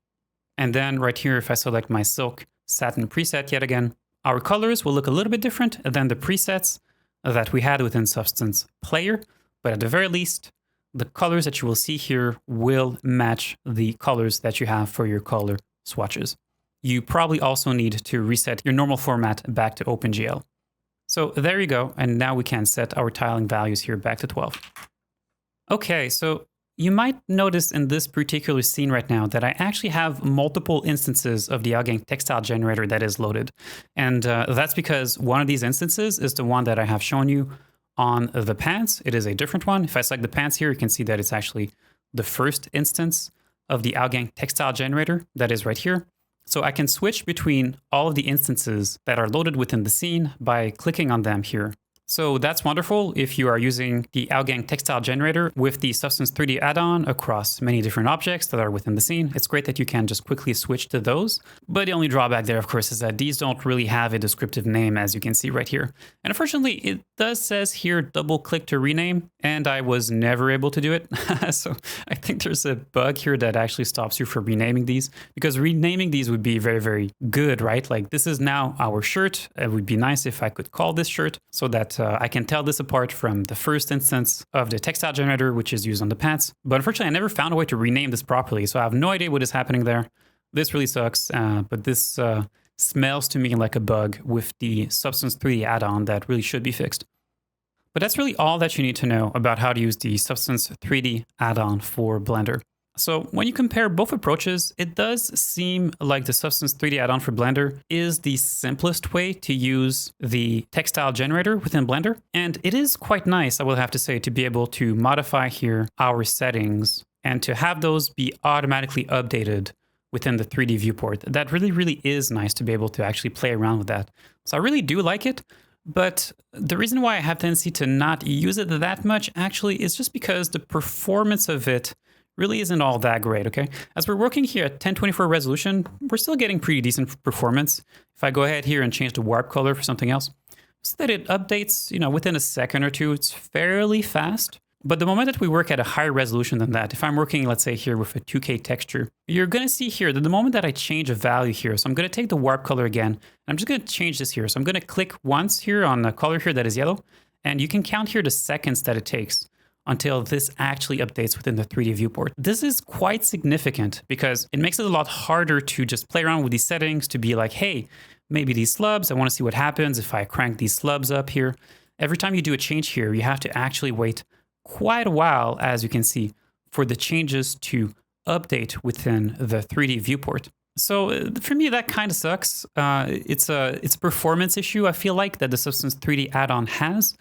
And then right here, if I select my silk satin preset yet again, our colors will look a little bit different than the presets that we had within Substance Player. But at the very least, the colors that you will see here will match the colors that you have for your color swatches. You probably also need to reset your normal format back to OpenGL. So there you go. And now we can set our tiling values here back to 12. Okay, so you might notice in this particular scene right now that I actually have multiple instances of the Outgang textile generator that is loaded. And that's because one of these instances is the one that I have shown you on the pants. It is a different one. If I select the pants here, you can see that it's actually the first instance of the Outgang textile generator that is right here. So I can switch between all of the instances that are loaded within the scene by clicking on them here. So that's wonderful if you are using the Outgang Textile generator with the Substance 3D add-on across many different objects that are within the scene. It's great that you can just quickly switch to those. But the only drawback there, of course, is that these don't really have a descriptive name, as you can see right here. And unfortunately, it does says here double click to rename, and I was never able to do it. So I think there's a bug here that actually stops you from renaming these, because renaming these would be very, very good, right? Like this is now our shirt. It would be nice if I could call this shirt so that I can tell this apart from the first instance of the textile generator, which is used on the pants. But unfortunately, I never found a way to rename this properly, so I have no idea what is happening there. This really sucks, but this smells to me like a bug with the Substance 3D add-on that really should be fixed. But that's really all that you need to know about how to use the Substance 3D add-on for Blender. So when you compare both approaches, it does seem like the Substance 3D add-on for Blender is the simplest way to use the textile generator within Blender. And it is quite nice, I will have to say, to be able to modify here our settings and to have those be automatically updated within the 3D viewport. That really, really is nice to be able to actually play around with that. So I really do like it. But the reason why I have tendency to not use it that much actually is just because the performance of it really isn't all that great, okay? As we're working here at 1024 resolution, we're still getting pretty decent performance. If I go ahead here and change the warp color for something else, so that it updates, within a second or two, it's fairly fast. But the moment that we work at a higher resolution than that, if I'm working, let's say here with a 2K texture, you're gonna see here that the moment that I change a value here, so I'm gonna take the warp color again, and I'm just gonna change this here. So I'm gonna click once here on the color here that is yellow, and you can count here the seconds that it takes until this actually updates within the 3D viewport. This is quite significant because it makes it a lot harder to just play around with these settings to be like, hey, maybe these slubs, I wanna see what happens if I crank these slubs up here. Every time you do a change here, you have to actually wait quite a while, as you can see, for the changes to update within the 3D viewport. So for me, that kind of sucks. It's a performance issue, I feel like, that the Substance 3D add-on has.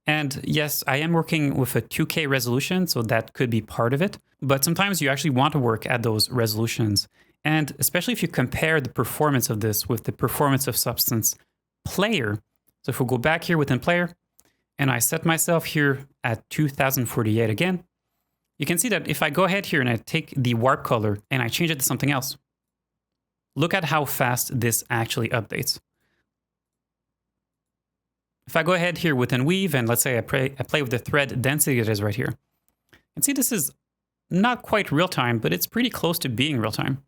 And yes, I am working with a 2K resolution, so that could be part of it. But sometimes you actually want to work at those resolutions. And especially if you compare the performance of this with the performance of Substance Player. So if we go back here within Player, and I set myself here at 2048 again, you can see that if I go ahead here and I take the warp color and I change it to something else, look at how fast this actually updates. If I go ahead here within Weave and let's say I play with the thread density that is right here, you can see this is not quite real time, but it's pretty close to being real time.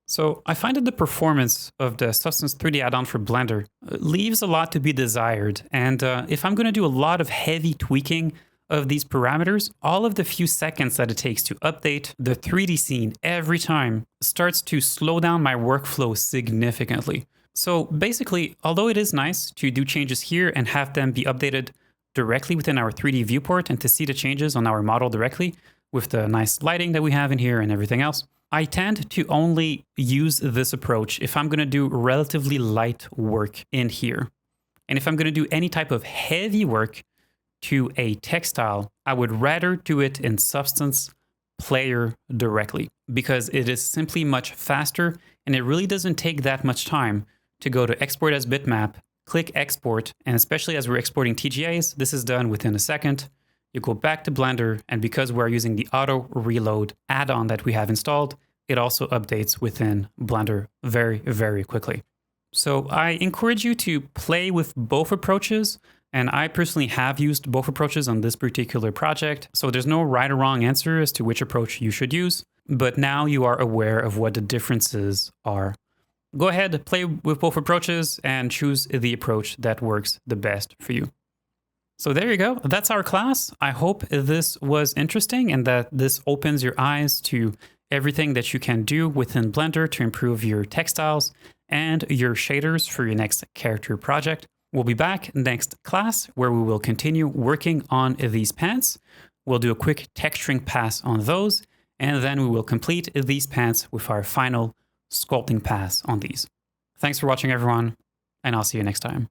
So I find that the performance of the Substance 3D add-on for Blender leaves a lot to be desired. And if I'm going to do a lot of heavy tweaking of these parameters, all of the few seconds that it takes to update the 3D scene every time starts to slow down my workflow significantly. So basically, although it is nice to do changes here and have them be updated directly within our 3D viewport and to see the changes on our model directly with the nice lighting that we have in here and everything else, I tend to only use this approach if I'm going to do relatively light work in here. And if I'm going to do any type of heavy work to a textile, I would rather do it in Substance Player directly because it is simply much faster and it really doesn't take that much time to go to Export as Bitmap, click Export, and especially as we're exporting TGAs, this is done within a second. You go back to Blender, and because we're using the auto reload add-on that we have installed, it also updates within Blender very, very quickly. So I encourage you to play with both approaches, and I personally have used both approaches on this particular project, so there's no right or wrong answer as to which approach you should use, but now you are aware of what the differences are. Go ahead, play with both approaches, and choose the approach that works the best for you. So there you go. That's our class. I hope this was interesting and that this opens your eyes to everything that you can do within Blender to improve your textiles and your shaders for your next character project. We'll be back next class where we will continue working on these pants. We'll do a quick texturing pass on those, and then we will complete these pants with our final sculpting pass on these. Thanks for watching, everyone, and I'll see you next time.